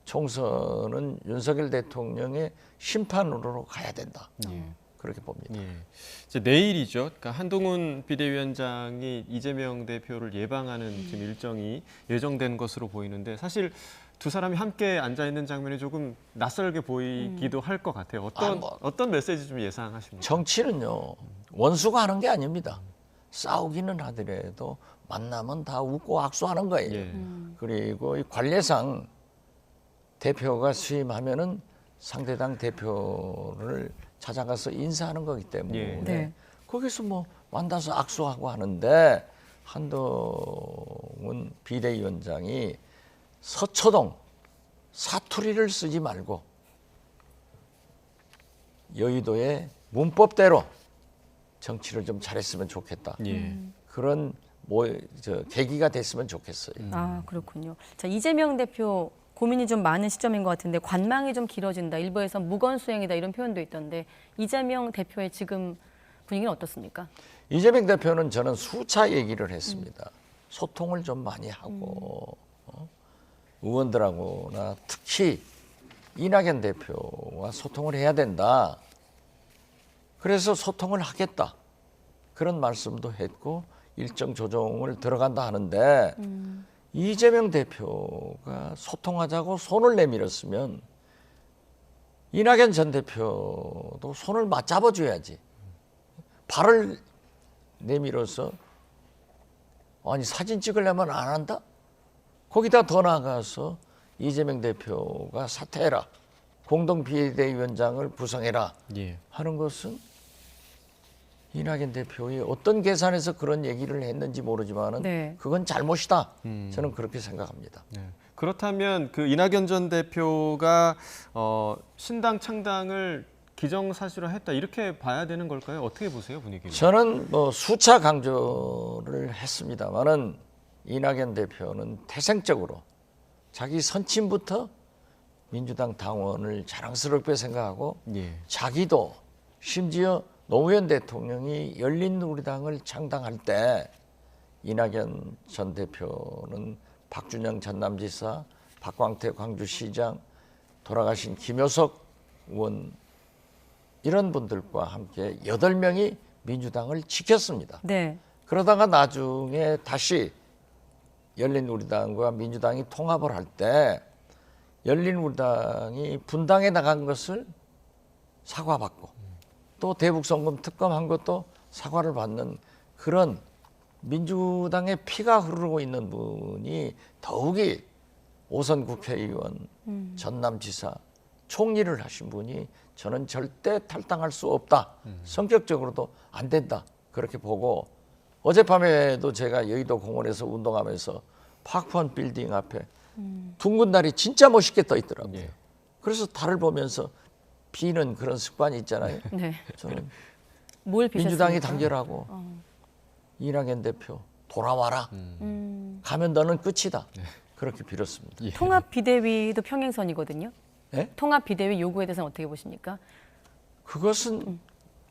총선은 윤석열 대통령의 심판으로 가야 된다. 그렇게 봅니다. 예. 이제 내일이죠. 그러니까 한동훈 비대위원장이 이재명 대표를 예방하는 지금 일정이 예정된 것으로 보이는데 사실 두 사람이 함께 앉아 있는 장면이 조금 낯설게 보이기도 할 것 같아요. 어떤 메시지 좀 예상하십니까? 정치는요 원수가 하는 게 아닙니다. 싸우기는 하더라도 만나면 다 웃고 악수하는 거예요. 예. 그리고 이 관례상 대표가 수임하면은 상대당 대표를 찾아가서 인사하는 거기 때문에 예. 네. 거기서 뭐 만나서 악수하고 하는데 한동훈 비대위원장이 서초동 사투리를 쓰지 말고 여의도의 문법대로 정치를 좀 잘했으면 좋겠다. 예. 그런 계기가 됐으면 좋겠어요. 아, 그렇군요. 자, 이재명 대표 고민이 좀 많은 시점인 것 같은데 관망이 좀 길어진다. 일부에서 무건수행이다 이런 표현도 있던데 이재명 대표의 지금 분위기는 어떻습니까? 이재명 대표는 저는 수차 얘기를 했습니다. 소통을 좀 많이 하고 의원들하고나 특히 이낙연 대표와 소통을 해야 된다. 그래서 소통을 하겠다. 그런 말씀도 했고 일정 조정을 들어간다 하는데 이재명 대표가 소통하자고 손을 내밀었으면 이낙연 전 대표도 손을 맞잡아 줘야지. 발을 내밀어서 아니 사진 찍으려면 안 한다? 거기다 더 나아가서 이재명 대표가 사퇴해라. 공동 비대위원장을 구성해라 예. 하는 것은 이낙연 대표의 어떤 계산에서 그런 얘기를 했는지 모르지만은 네. 그건 잘못이다. 저는 그렇게 생각합니다. 네. 그렇다면 그 이낙연 전 대표가 신당 창당을 기정사실화했다 이렇게 봐야 되는 걸까요? 어떻게 보세요, 분위기는? 저는 뭐 수차 강조를 했습니다만은 이낙연 대표는 태생적으로 자기 선친부터 민주당 당원을 자랑스럽게 생각하고 예. 자기도 심지어 노무현 대통령이 열린우리당을 창당할 때 이낙연 전 대표는 박준영 전남지사, 박광태 광주시장, 돌아가신 김효석 의원 이런 분들과 함께 8명이 민주당을 지켰습니다. 네. 그러다가 나중에 다시 열린우리당과 민주당이 통합을 할 때 열린우리당이 분당에 나간 것을 사과받고 또 대북송금 특검한 것도 사과를 받는 그런 민주당의 피가 흐르고 있는 분이 더욱이 5선 국회의원, 전남지사, 총리를 하신 분이 저는 절대 탈당할 수 없다. 성격적으로도 안 된다. 그렇게 보고 어젯밤에도 제가 여의도 공원에서 운동하면서 파크원 빌딩 앞에 둥근 달이 진짜 멋있게 떠 있더라고요. 예. 그래서 달을 보면서 비는 그런 습관이 있잖아요. 네. 저는 뭘 비셨습니까? 민주당이 단결하고 이낙연 대표 돌아와라. 가면 너는 끝이다. 그렇게 빌었습니다. 예. 통합 비대위도 평행선이거든요. 네? 통합 비대위 요구에 대해서는 어떻게 보십니까? 그것은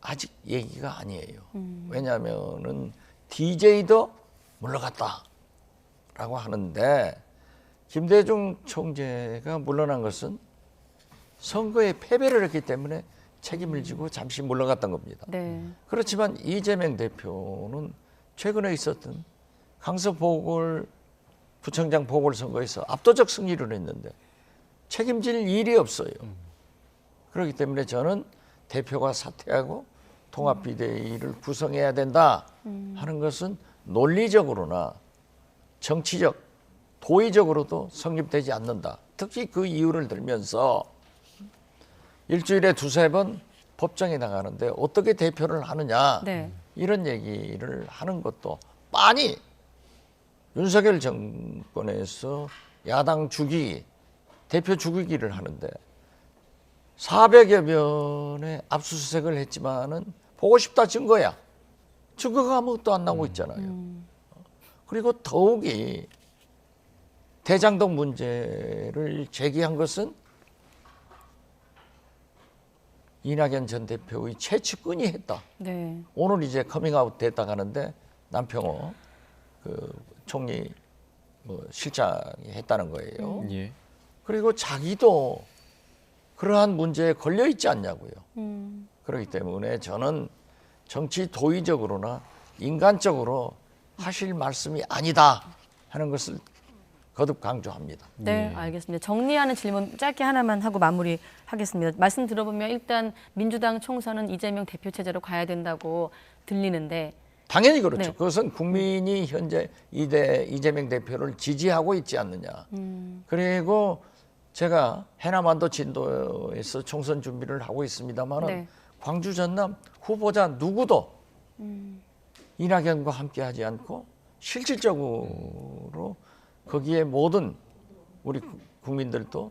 아직 얘기가 아니에요. 왜냐하면은 DJ도 물러갔다라고 하는데 김대중 총재가 물러난 것은 선거에 패배를 했기 때문에 책임을 지고 잠시 물러갔던 겁니다. 네. 그렇지만 이재명 대표는 최근에 있었던 강서 부청장 보궐선거에서 압도적 승리를 했는데 책임질 일이 없어요. 그렇기 때문에 저는 대표가 사퇴하고 통합비대위를 구성해야 된다 하는 것은 논리적으로나 정치적, 도의적으로도 성립되지 않는다. 특히 그 이유를 들면서 일주일에 2-3번 법정에 나가는데 어떻게 대표를 하느냐 네. 이런 얘기를 하는 것도 빤히 윤석열 정권에서 야당 죽이기, 대표 죽이기를 하는데 400여 번의 압수수색을 했지만은 보고 싶다 증거야. 증거가 아무것도 안 나오고 있잖아요. 그리고 더욱이 대장동 문제를 제기한 것은 이낙연 전 대표의 최측근이 했다. 네. 오늘 이제 커밍아웃 됐다 가는데 남평호 그 총리 실장이 했다는 거예요. 예. 그리고 자기도 그러한 문제에 걸려 있지 않냐고요. 그렇기 때문에 저는 정치 도의적으로나 인간적으로 하실 말씀이 아니다 하는 것을 거듭 강조합니다. 네, 알겠습니다. 정리하는 질문 짧게 하나만 하고 마무리하겠습니다. 말씀 들어보면 일단 민주당 총선은 이재명 대표 체제로 가야 된다고 들리는데 당연히 그렇죠. 네. 그것은 국민이 현재 이재명 대표를 지지하고 있지 않느냐. 그리고 제가 해남안도 진도에서 총선 준비를 하고 있습니다만은 네. 광주 전남 후보자 누구도 이낙연과 함께하지 않고 실질적으로 거기에 모든 우리 국민들도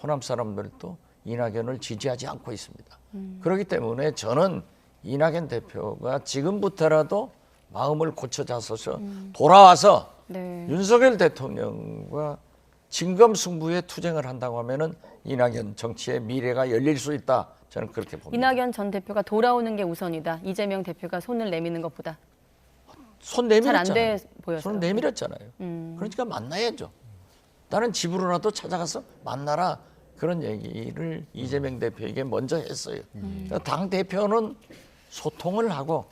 호남 사람들도 이낙연을 지지하지 않고 있습니다. 그렇기 때문에 저는 이낙연 대표가 지금부터라도 마음을 고쳐 잡아서 돌아와서 네. 윤석열 대통령과 진검승부에 투쟁을 한다고 하면은 이낙연 정치의 미래가 열릴 수 있다. 저는 그렇게 봅니다. 이낙연 전 대표가 돌아오는 게 우선이다. 이재명 대표가 손을 내미는 것보다. 손 잘 내밀었잖아요. 안 돼 보여서. 손 내밀었잖아요. 그러니까 만나야죠. 나는 집으로라도 찾아가서 만나라. 그런 얘기를 이재명 대표에게 먼저 했어요. 그러니까 당 대표는 소통을 하고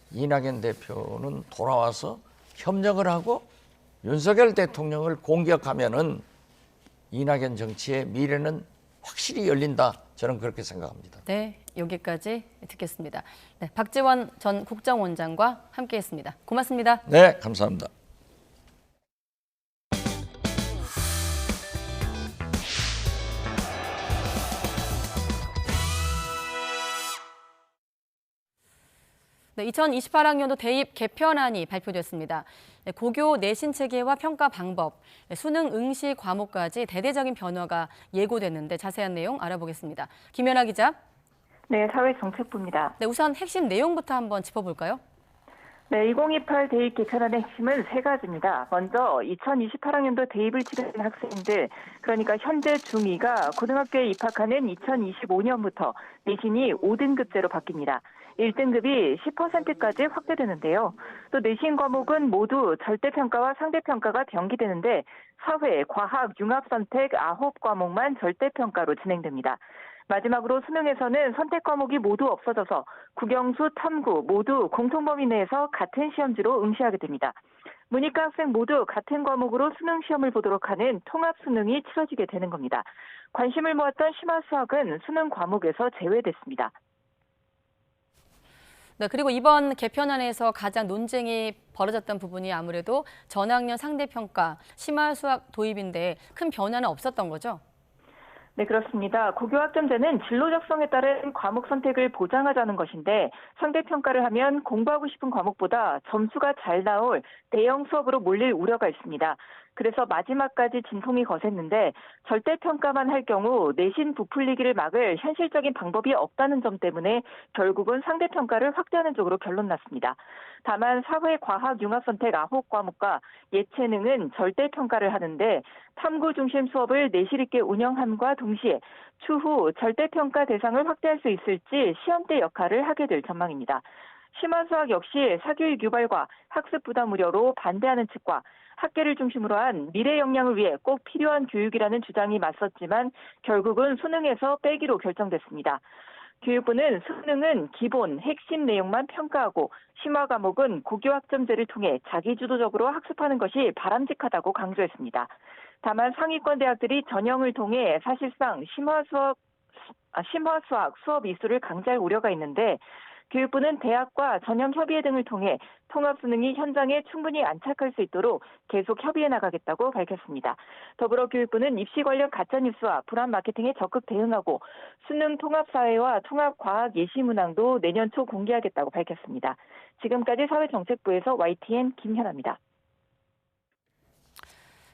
이낙연 대표는 돌아와서 협력을 하고 윤석열 대통령을 공격하면은 이낙연 정치의 미래는 확실히 열린다. 저는 그렇게 생각합니다. 네, 여기까지 듣겠습니다. 네, 박지원 전 국정원장과 함께했습니다. 고맙습니다. 네, 감사합니다. 네, 2028학년도 대입 개편안이 발표됐습니다. 네, 고교 내신 체계와 평가 방법, 수능 응시 과목까지 대대적인 변화가 예고됐는데 자세한 내용 알아보겠습니다. 김연아 기자. 네, 사회정책부입니다. 네, 우선 핵심 내용부터 한번 짚어볼까요? 네, 2028 대입 개편안의 핵심은 세 가지입니다. 먼저 2028학년도 대입을 치르는 학생들, 그러니까 현재 중2가 고등학교에 입학하는 2025년부터 내신이 5등급제로 바뀝니다. 1등급이 10%까지 확대되는데요. 또 내신 과목은 모두 절대평가와 상대평가가 병기되는데 사회, 과학, 융합선택 9과목만 절대평가로 진행됩니다. 마지막으로 수능에서는 선택 과목이 모두 없어져서 국영수, 탐구 모두 공통범위 내에서 같은 시험지로 응시하게 됩니다. 문이과 학생 모두 같은 과목으로 수능 시험을 보도록 하는 통합 수능이 치러지게 되는 겁니다. 관심을 모았던 심화 수학은 수능 과목에서 제외됐습니다. 네, 그리고 이번 개편안에서 가장 논쟁이 벌어졌던 부분이 아무래도 전학년 상대평가, 심화 수학 도입인데 큰 변화는 없었던 거죠? 네, 그렇습니다. 고교 학점제는 진로 적성에 따른 과목 선택을 보장하자는 것인데 상대평가를 하면 공부하고 싶은 과목보다 점수가 잘 나올 대형 수업으로 몰릴 우려가 있습니다. 그래서 마지막까지 진통이 거셌는데 절대평가만 할 경우 내신 부풀리기를 막을 현실적인 방법이 없다는 점 때문에 결국은 상대평가를 확대하는 쪽으로 결론 났습니다. 다만 사회, 과학, 융합선택 9과목과 예체능은 절대평가를 하는데 탐구 중심 수업을 내실 있게 운영함과 동시에 추후 절대평가 대상을 확대할 수 있을지 시험대 역할을 하게 될 전망입니다. 심화수학 역시 사교육 유발과 학습 부담 우려로 반대하는 측과 학계를 중심으로 한 미래 역량을 위해 꼭 필요한 교육이라는 주장이 맞섰지만 결국은 수능에서 빼기로 결정됐습니다. 교육부는 수능은 기본, 핵심 내용만 평가하고 심화 과목은 고교 학점제를 통해 자기주도적으로 학습하는 것이 바람직하다고 강조했습니다. 다만 상위권 대학들이 전형을 통해 사실상 심화 수학 수업 이수를 강제할 우려가 있는데 교육부는 대학과 전형 협의회 등을 통해 통합 수능이 현장에 충분히 안착할 수 있도록 계속 협의해 나가겠다고 밝혔습니다. 더불어 교육부는 입시 관련 가짜뉴스와 불안 마케팅에 적극 대응하고 수능 통합사회와 통합과학 예시 문항도 내년 초 공개하겠다고 밝혔습니다. 지금까지 사회정책부에서 YTN 김현아입니다.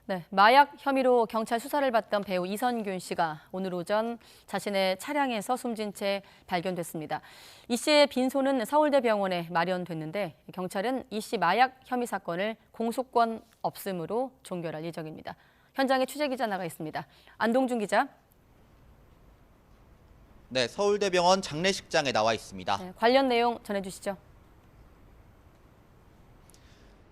네, 마약 혐의로 경찰 수사를 받던 배우 이선균 씨가 오늘 오전 자신의 차량에서 숨진 채 발견됐습니다. 이 씨의 빈소는 서울대병원에 마련됐는데 경찰은 이 씨 마약 혐의 사건을 공소권 없음으로 종결할 예정입니다. 현장에 취재기자 나가 있습니다. 안동준 기자. 네, 서울대병원 장례식장에 나와 있습니다. 네, 관련 내용 전해주시죠.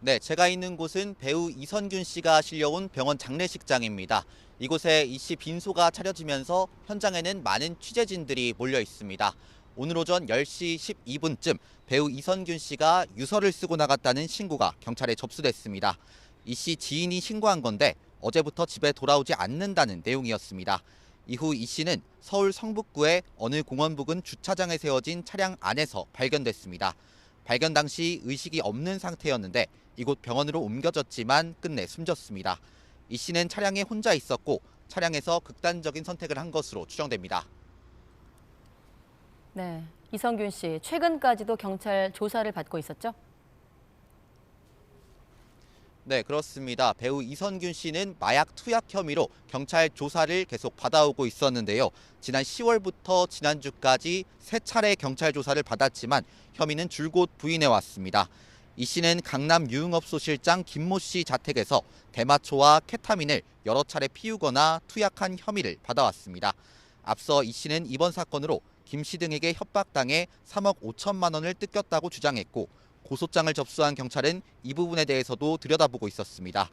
네, 제가 있는 곳은 배우 이선균 씨가 실려온 병원 장례식장입니다. 이곳에 이 씨 빈소가 차려지면서 현장에는 많은 취재진들이 몰려 있습니다. 오늘 오전 10시 12분쯤 배우 이선균 씨가 유서를 쓰고 나갔다는 신고가 경찰에 접수됐습니다. 이 씨 지인이 신고한 건데 어제부터 집에 돌아오지 않는다는 내용이었습니다. 이후 이 씨는 서울 성북구의 어느 공원 부근 주차장에 세워진 차량 안에서 발견됐습니다. 발견 당시 의식이 없는 상태였는데 이곳 병원으로 옮겨졌지만 끝내 숨졌습니다. 이 씨는 차량에 혼자 있었고 차량에서 극단적인 선택을 한 것으로 추정됩니다. 네, 이성균 씨, 최근까지도 경찰 조사를 받고 있었죠? 네, 그렇습니다. 배우 이선균 씨는 마약 투약 혐의로 경찰 조사를 계속 받아오고 있었는데요. 지난 10월부터 지난주까지 3차례 경찰 조사를 받았지만 혐의는 줄곧 부인해왔습니다. 이 씨는 강남 유흥업소 실장 김모 씨 자택에서 대마초와 케타민을 여러 차례 피우거나 투약한 혐의를 받아왔습니다. 앞서 이 씨는 이번 사건으로 김 씨 등에게 협박당해 3억 5천만 원을 뜯겼다고 주장했고 고소장을 접수한 경찰은 이 부분에 대해서도 들여다보고 있었습니다.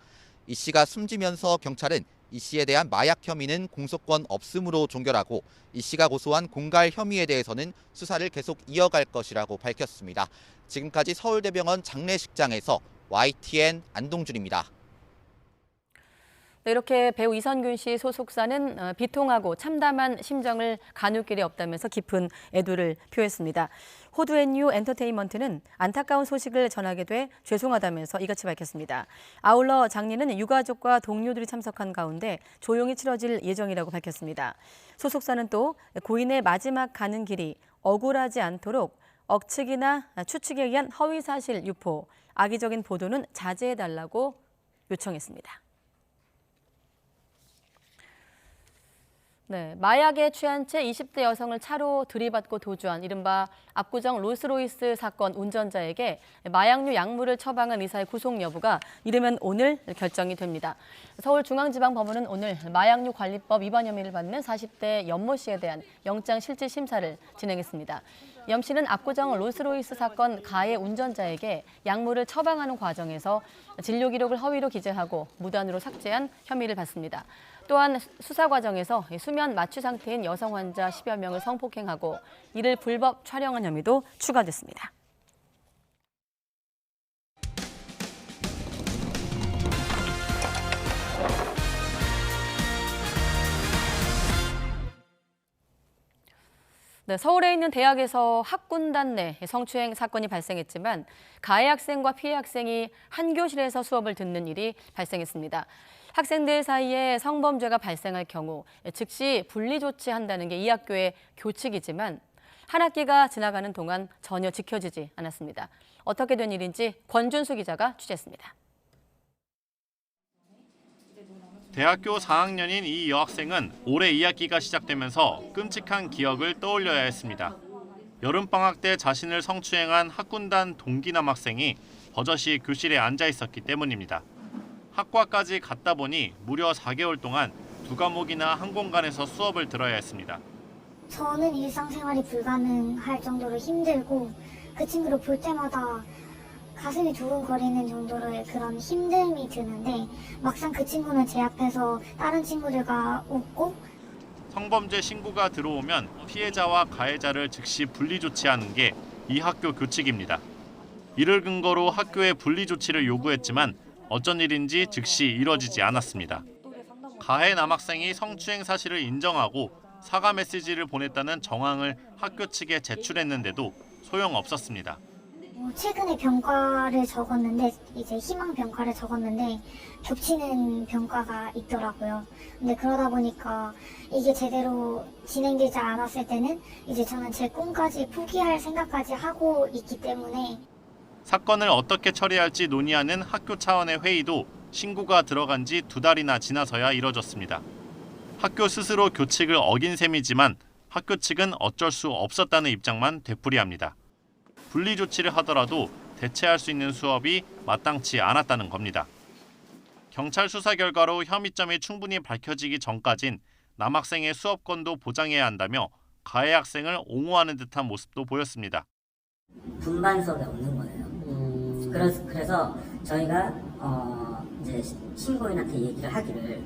이 씨가 숨지면서 경찰은 이 씨에 대한 마약 혐의는 공소권 없음으로 종결하고 이 씨가 고소한 공갈 혐의에 대해서는 수사를 계속 이어갈 것이라고 밝혔습니다. 지금까지 서울대병원 장례식장에서 YTN 안동준입니다. 네, 이렇게 배우 이선균 씨 소속사는 비통하고 참담한 심정을 가눌 길이 없다면서 깊은 애도를 표했습니다. 호두앤유 엔터테인먼트는 안타까운 소식을 전하게 돼 죄송하다면서 이같이 밝혔습니다. 아울러 장례는 유가족과 동료들이 참석한 가운데 조용히 치러질 예정이라고 밝혔습니다. 소속사는 또 고인의 마지막 가는 길이 억울하지 않도록 억측이나 추측에 의한 허위사실 유포, 악의적인 보도는 자제해달라고 요청했습니다. 네, 마약에 취한 채 20대 여성을 차로 들이받고 도주한 이른바 압구정 롤스로이스 사건 운전자에게 마약류 약물을 처방한 의사의 구속 여부가 이르면 오늘 결정이 됩니다. 서울중앙지방법원은 오늘 마약류 관리법 위반 혐의를 받는 40대 연모 씨에 대한 영장 실질 심사를 진행했습니다. 염 씨는 압구정 롤스로이스 사건 가해 운전자에게 약물을 처방하는 과정에서 진료 기록을 허위로 기재하고 무단으로 삭제한 혐의를 받습니다. 또한 수사 과정에서 수면 마취 상태인 여성 환자 10여 명을 성폭행하고 이를 불법 촬영한 혐의도 추가됐습니다. 네, 서울에 있는 대학에서 학군단 내 성추행 사건이 발생했지만 가해 학생과 피해 학생이 한 교실에서 수업을 듣는 일이 발생했습니다. 학생들 사이에 성범죄가 발생할 경우 즉시 분리 조치한다는 게 이 학교의 교칙이지만 한 학기가 지나가는 동안 전혀 지켜지지 않았습니다. 어떻게 된 일인지 권준수 기자가 취재했습니다. 대학교 4학년인 이 여학생은 올해 2학기가 시작되면서 끔찍한 기억을 떠올려야 했습니다. 여름방학 때 자신을 성추행한 학군단 동기 남학생이 버젓이 교실에 앉아 있었기 때문입니다. 학과까지 갔다 보니 무려 4개월 동안 2과목이나 한 공간에서 수업을 들어야 했습니다. 저는 일상생활이 불가능할 정도로 힘들고 그 친구를 볼 때마다 가슴이 두근거리는 정도로의 그런 힘듦이 드는데 막상 그 친구는 제 앞에서 다른 친구들과 웃고 성범죄 신고가 들어오면 피해자와 가해자를 즉시 분리 조치하는 게 이 학교 교칙입니다. 이를 근거로 학교에 분리 조치를 요구했지만 어쩐 일인지 즉시 이뤄지지 않았습니다. 가해 남학생이 성추행 사실을 인정하고 사과 메시지를 보냈다는 정황을 학교 측에 제출했는데도 소용없었습니다. 최근에 병과를 적었는데 이제 희망 병과를 적었는데 겹치는 병과가 있더라고요. 근데 그러다 보니까 이게 제대로 진행되지 않았을 때는 이제 저는 제 꿈까지 포기할 생각까지 하고 있기 때문에 사건을 어떻게 처리할지 논의하는 학교 차원의 회의도 신고가 들어간 지 2달이나 지나서야 이뤄졌습니다. 학교 스스로 교칙을 어긴 셈이지만 학교 측은 어쩔 수 없었다는 입장만 되풀이합니다. 분리 조치를 하더라도 대체할 수 있는 수업이 마땅치 않았다는 겁니다. 경찰 수사 결과로 혐의점이 충분히 밝혀지기 전까진 남학생의 수업권도 보장해야 한다며 가해 학생을 옹호하는 듯한 모습도 보였습니다. 분반 수업이 없는 거예요. 그래서 저희가 이제 신고인한테 얘기를 하기를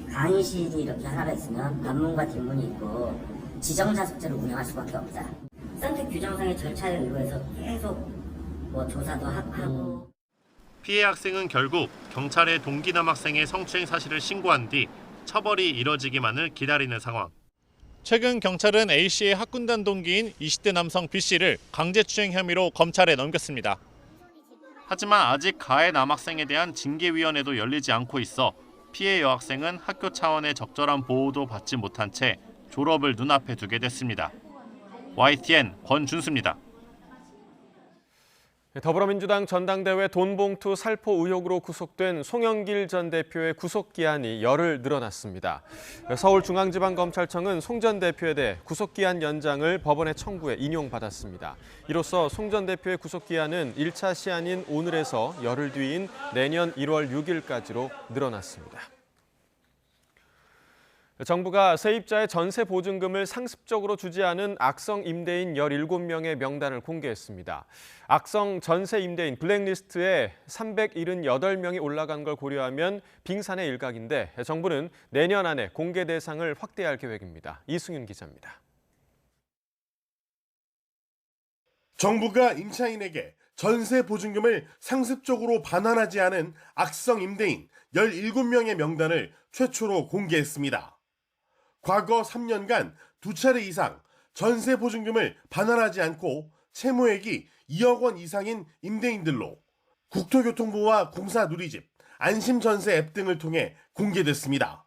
강의실이 이렇게 하나가 있으면 앞문과 뒷문이 있고 지정자 숙제를 운영할 수밖에 없다. 선택 규정상의 절차에 의거해서 계속 조사도 하고. 피해 학생은 결국 경찰에 동기 남학생의 성추행 사실을 신고한 뒤 처벌이 이뤄지기만을 기다리는 상황. 최근 경찰은 A씨의 학군단 동기인 20대 남성 B씨를 강제추행 혐의로 검찰에 넘겼습니다. 하지만 아직 가해 남학생에 대한 징계위원회도 열리지 않고 있어 피해 여학생은 학교 차원의 적절한 보호도 받지 못한 채 졸업을 눈앞에 두게 됐습니다. YTN 권준수입니다. 더불어민주당 전당대회 돈봉투 살포 의혹으로 구속된 송영길 전 대표의 구속기한이 열흘 늘어났습니다. 서울중앙지방검찰청은 송 전 대표에 대해 구속기한 연장을 법원에 청구해 인용받았습니다. 이로써 송 전 대표의 구속기한은 1차 시한인 오늘에서 열흘 뒤인 내년 1월 6일까지로 늘어났습니다. 정부가 세입자의 전세 보증금을 상습적으로 주지 않은 악성 임대인 17명의 명단을 공개했습니다. 악성 전세 임대인 블랙리스트에 378명이 올라간 걸 고려하면 빙산의 일각인데 정부는 내년 안에 공개 대상을 확대할 계획입니다. 이승윤 기자입니다. 정부가 임차인에게 전세 보증금을 상습적으로 반환하지 않은 악성 임대인 17명의 명단을 최초로 공개했습니다. 과거 3년간 2차례 이상 전세 보증금을 반환하지 않고 채무액이 2억 원 이상인 임대인들로 국토교통부와 공사누리집, 안심전세 앱 등을 통해 공개됐습니다.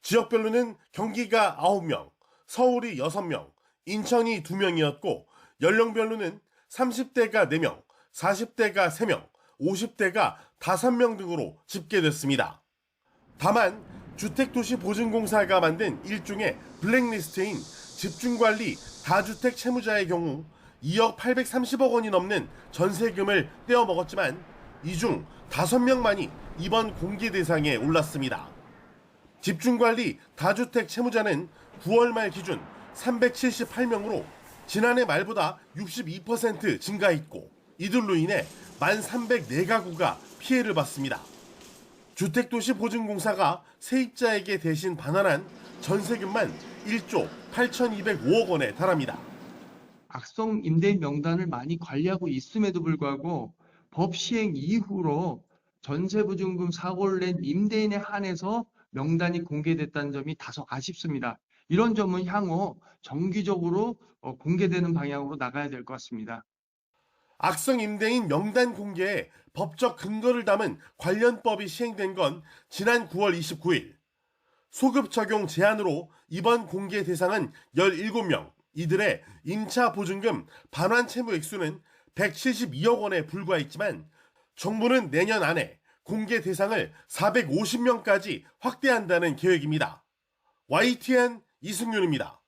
지역별로는 경기가 9명, 서울이 6명, 인천이 2명이었고 연령별로는 30대가 4명, 40대가 3명, 50대가 5명 등으로 집계됐습니다. 다만 주택도시보증공사가 만든 일종의 블랙리스트인 집중관리 다주택 채무자의 경우 2억 830억 원이 넘는 전세금을 떼어먹었지만 이 중 5명만이 이번 공개 대상에 올랐습니다. 집중관리 다주택 채무자는 9월 말 기준 378명으로 지난해 말보다 62% 증가했고 이들로 인해 1,304가구가 피해를 봤습니다. 주택도시보증공사가 세입자에게 대신 반환한 전세금만 1조 8,205억 원에 달합니다. 악성 임대인 명단을 많이 관리하고 있음에도 불구하고 법 시행 이후로 전세보증금 사고를 낸 임대인에 한해서 명단이 공개됐다는 점이 다소 아쉽습니다. 이런 점은 향후 정기적으로 공개되는 방향으로 나가야 될 것 같습니다. 악성 임대인 명단 공개에 법적 근거를 담은 관련법이 시행된 건 지난 9월 29일. 소급 적용 제한으로 이번 공개 대상은 17명, 이들의 임차 보증금 반환 채무 액수는 172억 원에 불과했지만 정부는 내년 안에 공개 대상을 450명까지 확대한다는 계획입니다. YTN 이승윤입니다.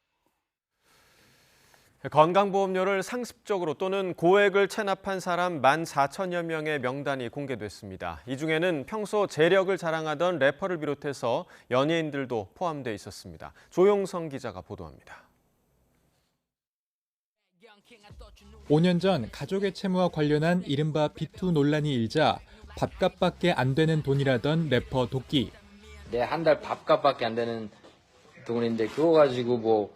건강보험료를 상습적으로 또는 고액을 체납한 사람 14,000여 명의 명단이 공개됐습니다. 이 중에는 평소 재력을 자랑하던 래퍼를 비롯해서 연예인들도 포함돼 있었습니다. 조용성 기자가 보도합니다. 5년 전 가족의 채무와 관련한 이른바 비투 논란이 일자 밥값밖에 안 되는 돈이라던 래퍼 도끼. 내 한 달 밥값밖에 안 되는 돈인데 그거 가지고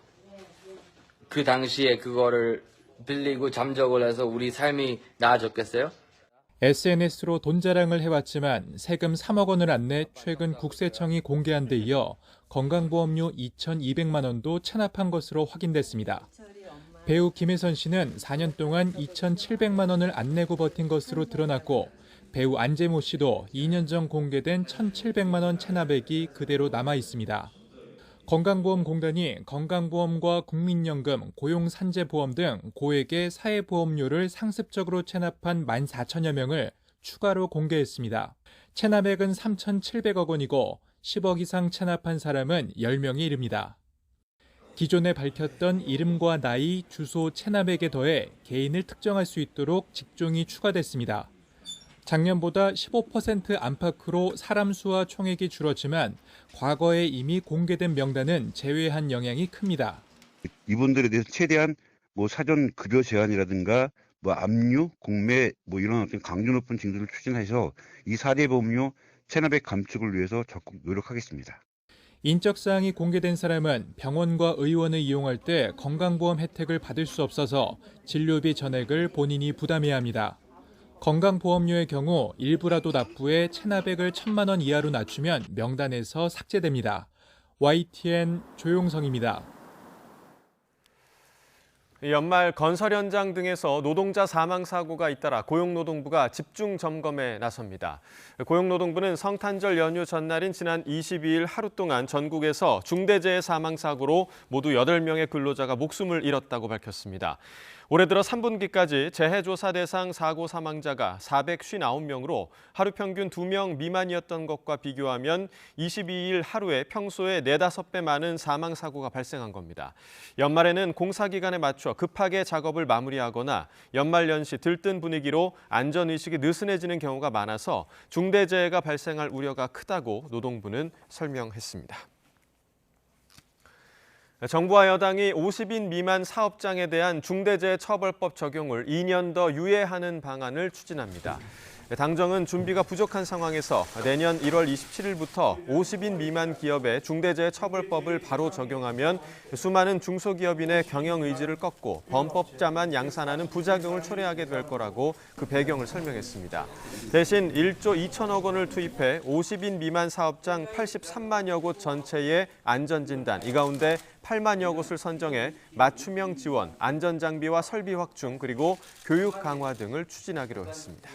그 당시에 그거를 빌리고 잠적을 해서 우리 삶이 나아졌겠어요? SNS로 돈 자랑을 해왔지만 세금 3억 원을 안 내 최근 국세청이 공개한 데 이어 건강보험료 2,200만 원도 체납한 것으로 확인됐습니다. 배우 김혜선 씨는 4년 동안 2,700만 원을 안 내고 버틴 것으로 드러났고 배우 안재모 씨도 2년 전 공개된 1,700만 원 체납액이 그대로 남아 있습니다. 건강보험공단이 건강보험과 국민연금, 고용산재보험 등 고액의 사회보험료를 상습적으로 체납한 14,000여 명을 추가로 공개했습니다. 체납액은 3,700억 원이고 10억 이상 체납한 사람은 10명에 이릅니다. 기존에 밝혔던 이름과 나이, 주소, 체납액에 더해 개인을 특정할 수 있도록 직종이 추가됐습니다. 작년보다 15% 안팎으로 사람 수와 총액이 줄었지만 과거에 이미 공개된 명단은 제외한 영향이 큽니다. 이분들에 대해서 최대한 사전 급여 제한이라든가 압류, 공매 이런 어떤 강도 높은 징수를 추진해서 이 사대보험료 체납액 감축을 위해서 적극 노력하겠습니다. 인적사항이 공개된 사람은 병원과 의원을 이용할 때 건강보험 혜택을 받을 수 없어서 진료비 전액을 본인이 부담해야 합니다. 건강보험료의 경우 일부라도 납부해 체납액을 1,000만 원 이하로 낮추면 명단에서 삭제됩니다. YTN 조용성입니다. 연말 건설 현장 등에서 노동자 사망 사고가 잇따라 고용노동부가 집중 점검에 나섭니다. 고용노동부는 성탄절 연휴 전날인 지난 22일 하루 동안 전국에서 중대재해 사망 사고로 모두 8명의 근로자가 목숨을 잃었다고 밝혔습니다. 올해 들어 3분기까지 재해조사 대상 사고 사망자가 459명으로 하루 평균 2명 미만이었던 것과 비교하면 22일 하루에 평소에 4-5배 많은 사망 사고가 발생한 겁니다. 연말에는 공사 기간에 맞춰 급하게 작업을 마무리하거나 연말연시 들뜬 분위기로 안전의식이 느슨해지는 경우가 많아서 중대재해가 발생할 우려가 크다고 노동부는 설명했습니다. 정부와 여당이 50인 미만 사업장에 대한 중대재해처벌법 적용을 2년 더 유예하는 방안을 추진합니다. 당정은 준비가 부족한 상황에서 내년 1월 27일부터 50인 미만 기업에 중대재해처벌법을 바로 적용하면 수많은 중소기업인의 경영 의지를 꺾고 범법자만 양산하는 부작용을 초래하게 될 거라고 그 배경을 설명했습니다. 대신 1조 2천억 원을 투입해 50인 미만 사업장 83만여 곳 전체의 안전진단, 이 가운데 8만여 곳을 선정해 맞춤형 지원, 안전장비와 설비 확충, 그리고 교육 강화 등을 추진하기로 했습니다.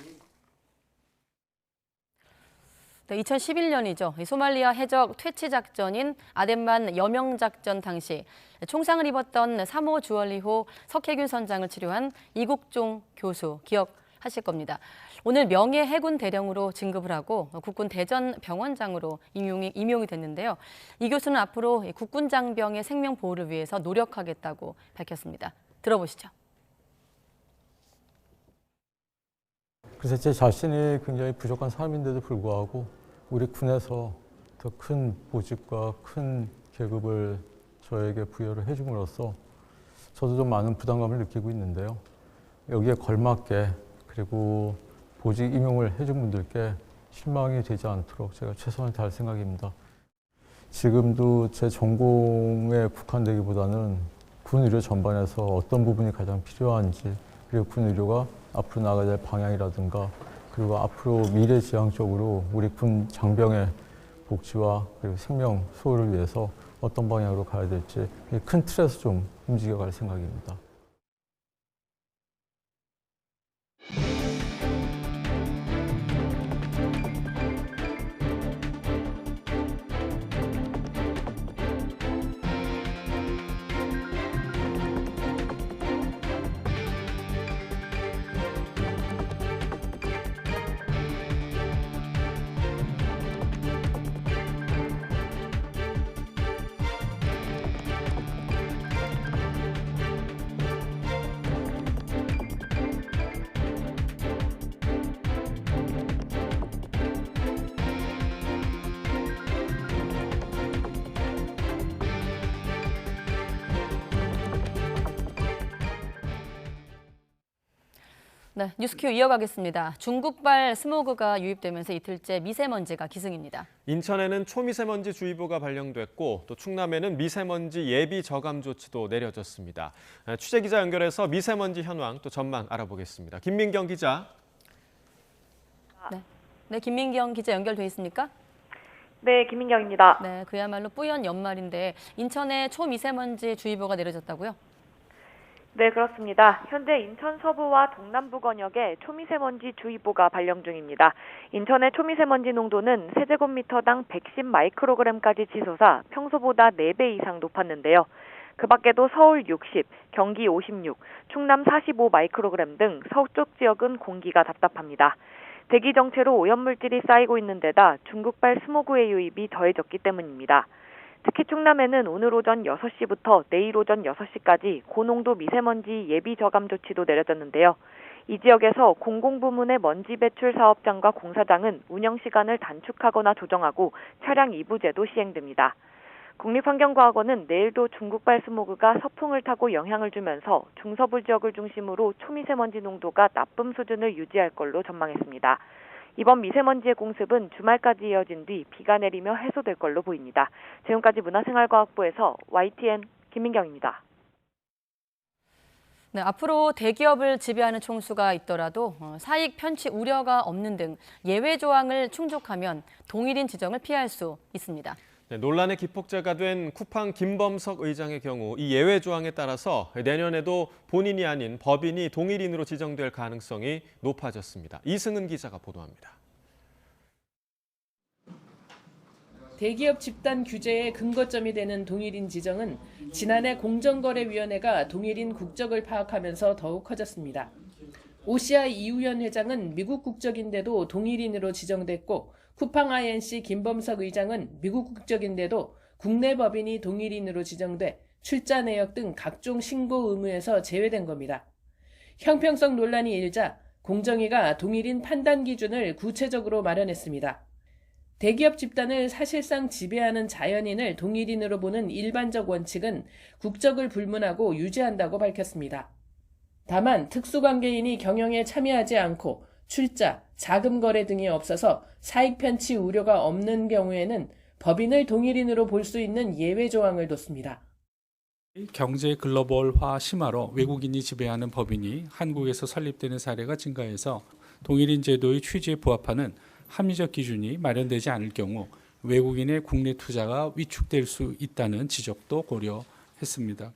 2011년이죠. 소말리아 해적 퇴치 작전인 아덴만 여명 작전 당시 총상을 입었던 3호 주얼리호 석혜균 선장을 치료한 이국종 교수 기억하실 겁니다. 오늘 명예 해군 대령으로 진급을 하고 국군 대전 병원장으로 임용이 됐는데요. 이 교수는 앞으로 국군 장병의 생명 보호를 위해서 노력하겠다고 밝혔습니다. 들어보시죠. 그래서 제 자신이 굉장히 부족한 사람인데도 불구하고 우리 군에서 더 큰 보직과 큰 계급을 저에게 부여를 해줌으로써 저도 좀 많은 부담감을 느끼고 있는데요. 여기에 걸맞게 그리고 보직 임용을 해준 분들께 실망이 되지 않도록 제가 최선을 다할 생각입니다. 지금도 제 전공에 국한되기보다는 군 의료 전반에서 어떤 부분이 가장 필요한지, 그리고 군 의료가 앞으로 나가야 될 방향이라든가, 그리고 앞으로 미래지향적으로 우리 군 장병의 복지와 그리고 생명 수호를 위해서 어떤 방향으로 가야 될지 큰 틀에서 좀 움직여갈 생각입니다. 네, 뉴스큐 이어가겠습니다. 중국발 스모그가 유입되면서 이틀째 미세먼지가 기승입니다. 인천에는 초미세먼지 주의보가 발령됐고 또 충남에는 미세먼지 예비 저감 조치도 내려졌습니다. 취재 기자 연결해서 미세먼지 현황 또 전망 알아보겠습니다. 김민경 기자. 네, 김민경 기자 연결돼 있습니까? 네, 김민경입니다. 네, 그야말로 뿌연 연말인데 인천에 초미세먼지 주의보가 내려졌다고요? 네, 그렇습니다. 현재 인천 서부와 동남부 권역에 초미세먼지 주의보가 발령 중입니다. 인천의 초미세먼지 농도는 세제곱미터당 110 마이크로그램까지 치솟아 평소보다 4배 이상 높았는데요. 그 밖에도 서울 60, 경기 56, 충남 45 마이크로그램 등 서쪽 지역은 공기가 답답합니다. 대기 정체로 오염물질이 쌓이고 있는 데다 중국발 스모그의 유입이 더해졌기 때문입니다. 특히 충남에는 오늘 오전 6시부터 내일 오전 6시까지 고농도 미세먼지 예비 저감 조치도 내려졌는데요. 이 지역에서 공공부문의 먼지 배출 사업장과 공사장은 운영 시간을 단축하거나 조정하고 차량 이부제도 시행됩니다. 국립환경과학원은 내일도 중국발 스모그가 서풍을 타고 영향을 주면서 중서부 지역을 중심으로 초미세먼지 농도가 나쁨 수준을 유지할 걸로 전망했습니다. 이번 미세먼지의 공습은 주말까지 이어진 뒤 비가 내리며 해소될 걸로 보입니다. 지금까지 문화생활과학부에서 YTN 김민경입니다. 네, 앞으로 대기업을 지배하는 총수가 있더라도 사익 편취 우려가 없는 등 예외 조항을 충족하면 동일인 지정을 피할 수 있습니다. 네, 논란의 기폭제가 된 쿠팡 김범석 의장의 경우 이 예외 조항에 따라서 내년에도 본인이 아닌 법인이 동일인으로 지정될 가능성이 높아졌습니다. 이승은 기자가 보도합니다. 대기업 집단 규제의 근거점이 되는 동일인 지정은 지난해 공정거래위원회가 동일인 국적을 파악하면서 더욱 커졌습니다. OCI 이우현 회장은 미국 국적인데도 동일인으로 지정됐고 쿠팡 INC 김범석 의장은 미국 국적인데도 국내 법인이 동일인으로 지정돼 출자 내역 등 각종 신고 의무에서 제외된 겁니다. 형평성 논란이 일자 공정위가 동일인 판단 기준을 구체적으로 마련했습니다. 대기업 집단을 사실상 지배하는 자연인을 동일인으로 보는 일반적 원칙은 국적을 불문하고 유지한다고 밝혔습니다. 다만 특수관계인이 경영에 참여하지 않고 출자, 자금 거래 등이 없어서 사익 편취 우려가 없는 경우에는 법인을 동일인으로 볼 수 있는 예외 조항을 뒀습니다. 경제 글로벌화 심화로 외국인이 지배하는 법인이 한국에서 설립되는 사례가 증가해서 동일인 제도의 취지에 부합하는 합리적 기준이 마련되지 않을 경우 외국인의 국내 투자가 위축될 수 있다는 지적도 고려했습니다.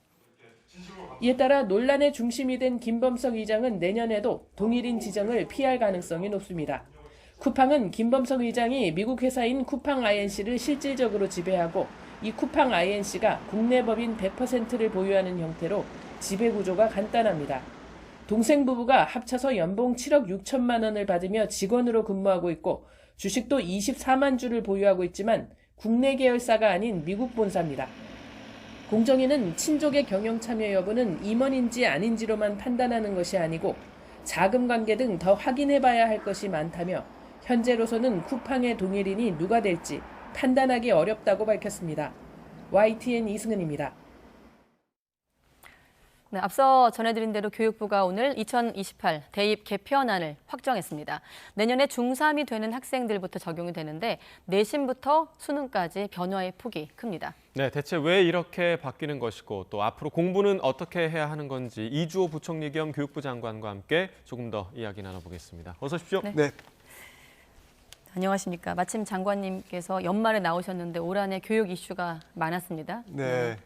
이에 따라 논란의 중심이 된 김범석 의장은 내년에도 동일인 지정을 피할 가능성이 높습니다. 쿠팡은 김범석 의장이 미국 회사인 쿠팡 INC를 실질적으로 지배하고 이 쿠팡 INC가 국내 법인 100%를 보유하는 형태로 지배 구조가 간단합니다. 동생 부부가 합쳐서 연봉 7억 6천만 원을 받으며 직원으로 근무하고 있고 주식도 24만 주를 보유하고 있지만 국내 계열사가 아닌 미국 본사입니다. 공정위는 친족의 경영 참여 여부는 임원인지 아닌지로만 판단하는 것이 아니고 자금 관계 등 더 확인해봐야 할 것이 많다며 현재로서는 쿠팡의 동일인이 누가 될지 판단하기 어렵다고 밝혔습니다. YTN 이승은입니다. 네, 앞서 전해드린 대로 교육부가 오늘 2028 대입 개편안을 확정했습니다. 내년에 중3이 되는 학생들부터 적용이 되는데 내신부터 수능까지 변화의 폭이 큽니다. 네, 대체 왜 이렇게 바뀌는 것이고 또 앞으로 공부는 어떻게 해야 하는 건지 이주호 부총리 겸 교육부 장관과 함께 조금 더 이야기 나눠보겠습니다. 어서 오십시오. 네. 안녕하십니까. 마침 장관님께서 연말에 나오셨는데 올 한 해 교육 이슈가 많았습니다. 네.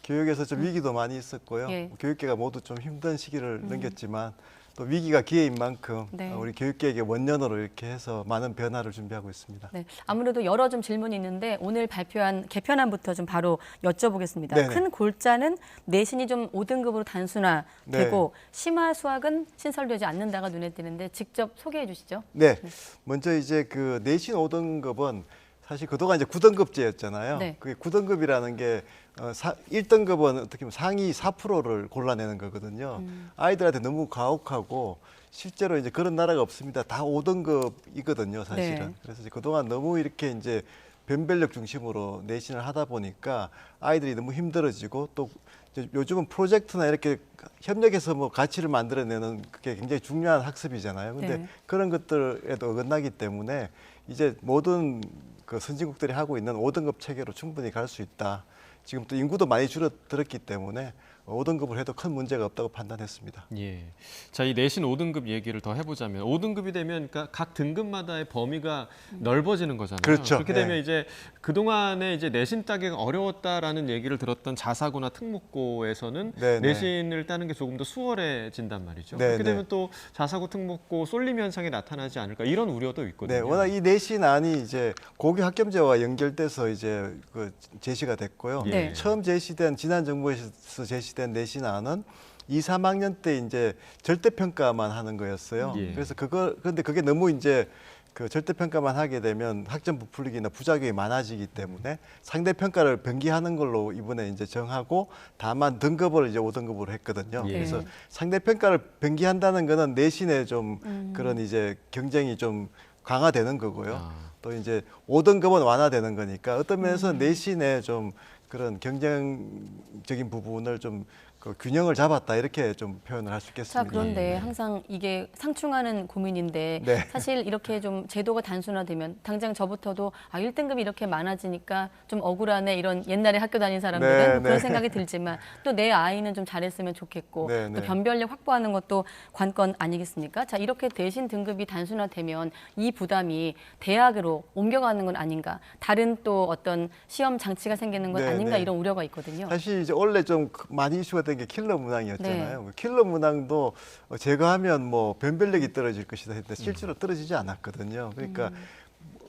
교육에서 좀 위기도 많이 있었고요. 예. 교육계가 모두 좀 힘든 시기를 넘겼지만 또 위기가 기회인 만큼 네. 우리 교육계에게 원년으로 이렇게 해서 많은 변화를 준비하고 있습니다. 네, 아무래도 여러 좀 질문이 있는데 오늘 발표한 개편안부터 좀 바로 여쭤보겠습니다. 네네. 큰 골자는 내신이 좀 5등급으로 단순화되고 네. 심화 수학은 신설되지 않는다가 눈에 띄는데 직접 소개해 주시죠. 네. 먼저 이제 그 내신 5등급은 사실 그동안 이제 9등급제였잖아요. 네. 그게 9등급이라는 게 1등급은 어떻게 보면 상위 4%를 골라내는 거거든요. 아이들한테 너무 가혹하고 실제로 이제 그런 나라가 없습니다. 다 5등급이거든요, 사실은. 네. 그래서 이제 그동안 너무 이렇게 이제 변별력 중심으로 내신을 하다 보니까 아이들이 너무 힘들어지고 또 이제 요즘은 프로젝트나 이렇게 협력해서 뭐 가치를 만들어내는 그게 굉장히 중요한 학습이잖아요. 근데 네. 그런 것들에도 어긋나기 때문에 이제 모든 그 선진국들이 하고 있는 5등급 체계로 충분히 갈 수 있다. 지금 또 인구도 많이 줄어들었기 때문에 5등급을 해도 큰 문제가 없다고 판단했습니다. 예. 자, 이 내신 5등급 얘기를 더 해보자면 5등급이 되면 그러니까 각 등급마다의 범위가 넓어지는 거잖아요. 그렇죠. 그렇게 되면 네. 이제 그동안에 이제 내신 따기가 어려웠다라는 얘기를 들었던 자사고나 특목고에서는 네, 내신을 따는 게 조금 더 수월해진단 말이죠. 네, 그렇게 네. 되면 또 자사고 특목고 쏠림 현상이 나타나지 않을까 이런 우려도 있거든요. 네, 워낙 이 내신안이 이제 고교 학점제와 연결돼서 이제 그 제시가 됐고요. 네. 처음 제시된 지난 정부에서 제시된 내신안은 2, 3학년 때 이제 절대평가만 하는 거였어요. 예. 그래서 그런데 그게 너무 이제 그 절대평가만 하게 되면 학점 부풀리기나 부작용이 많아지기 때문에 상대평가를 병기하는 걸로 이번에 이제 정하고 다만 등급을 이제 5등급으로 했거든요. 예. 그래서 상대평가를 병기한다는 거는 내신에 좀 그런 이제 경쟁이 좀 강화되는 거고요. 또 이제 5등급은 완화되는 거니까 어떤 면에서 내신에 좀 그런 경쟁적인 부분을 좀 그 균형을 잡았다 이렇게 좀 표현을 할 수 있겠습니다. 자, 그런데 항상 이게 상충하는 고민인데 네. 사실 이렇게 좀 제도가 단순화되면 당장 저부터도 1등급이 이렇게 많아지니까 좀 억울하네 이런 옛날에 학교 다닌 사람들은 네, 그런 네. 생각이 들지만 또 내 아이는 좀 잘했으면 좋겠고 네, 또 네. 변별력 확보하는 것도 관건 아니겠습니까? 자, 이렇게 대신 등급이 단순화되면 이 부담이 대학으로 옮겨가는 건 아닌가? 다른 또 어떤 시험 장치가 생기는 건 네, 아닌가 네. 이런 우려가 있거든요. 사실 이제 원래 좀 많이 이슈가 된 게 킬러 문항이었잖아요. 네. 킬러 문항도 제거하면 뭐 변별력이 떨어질 것이다 했는데 실제로 떨어지지 않았거든요. 그러니까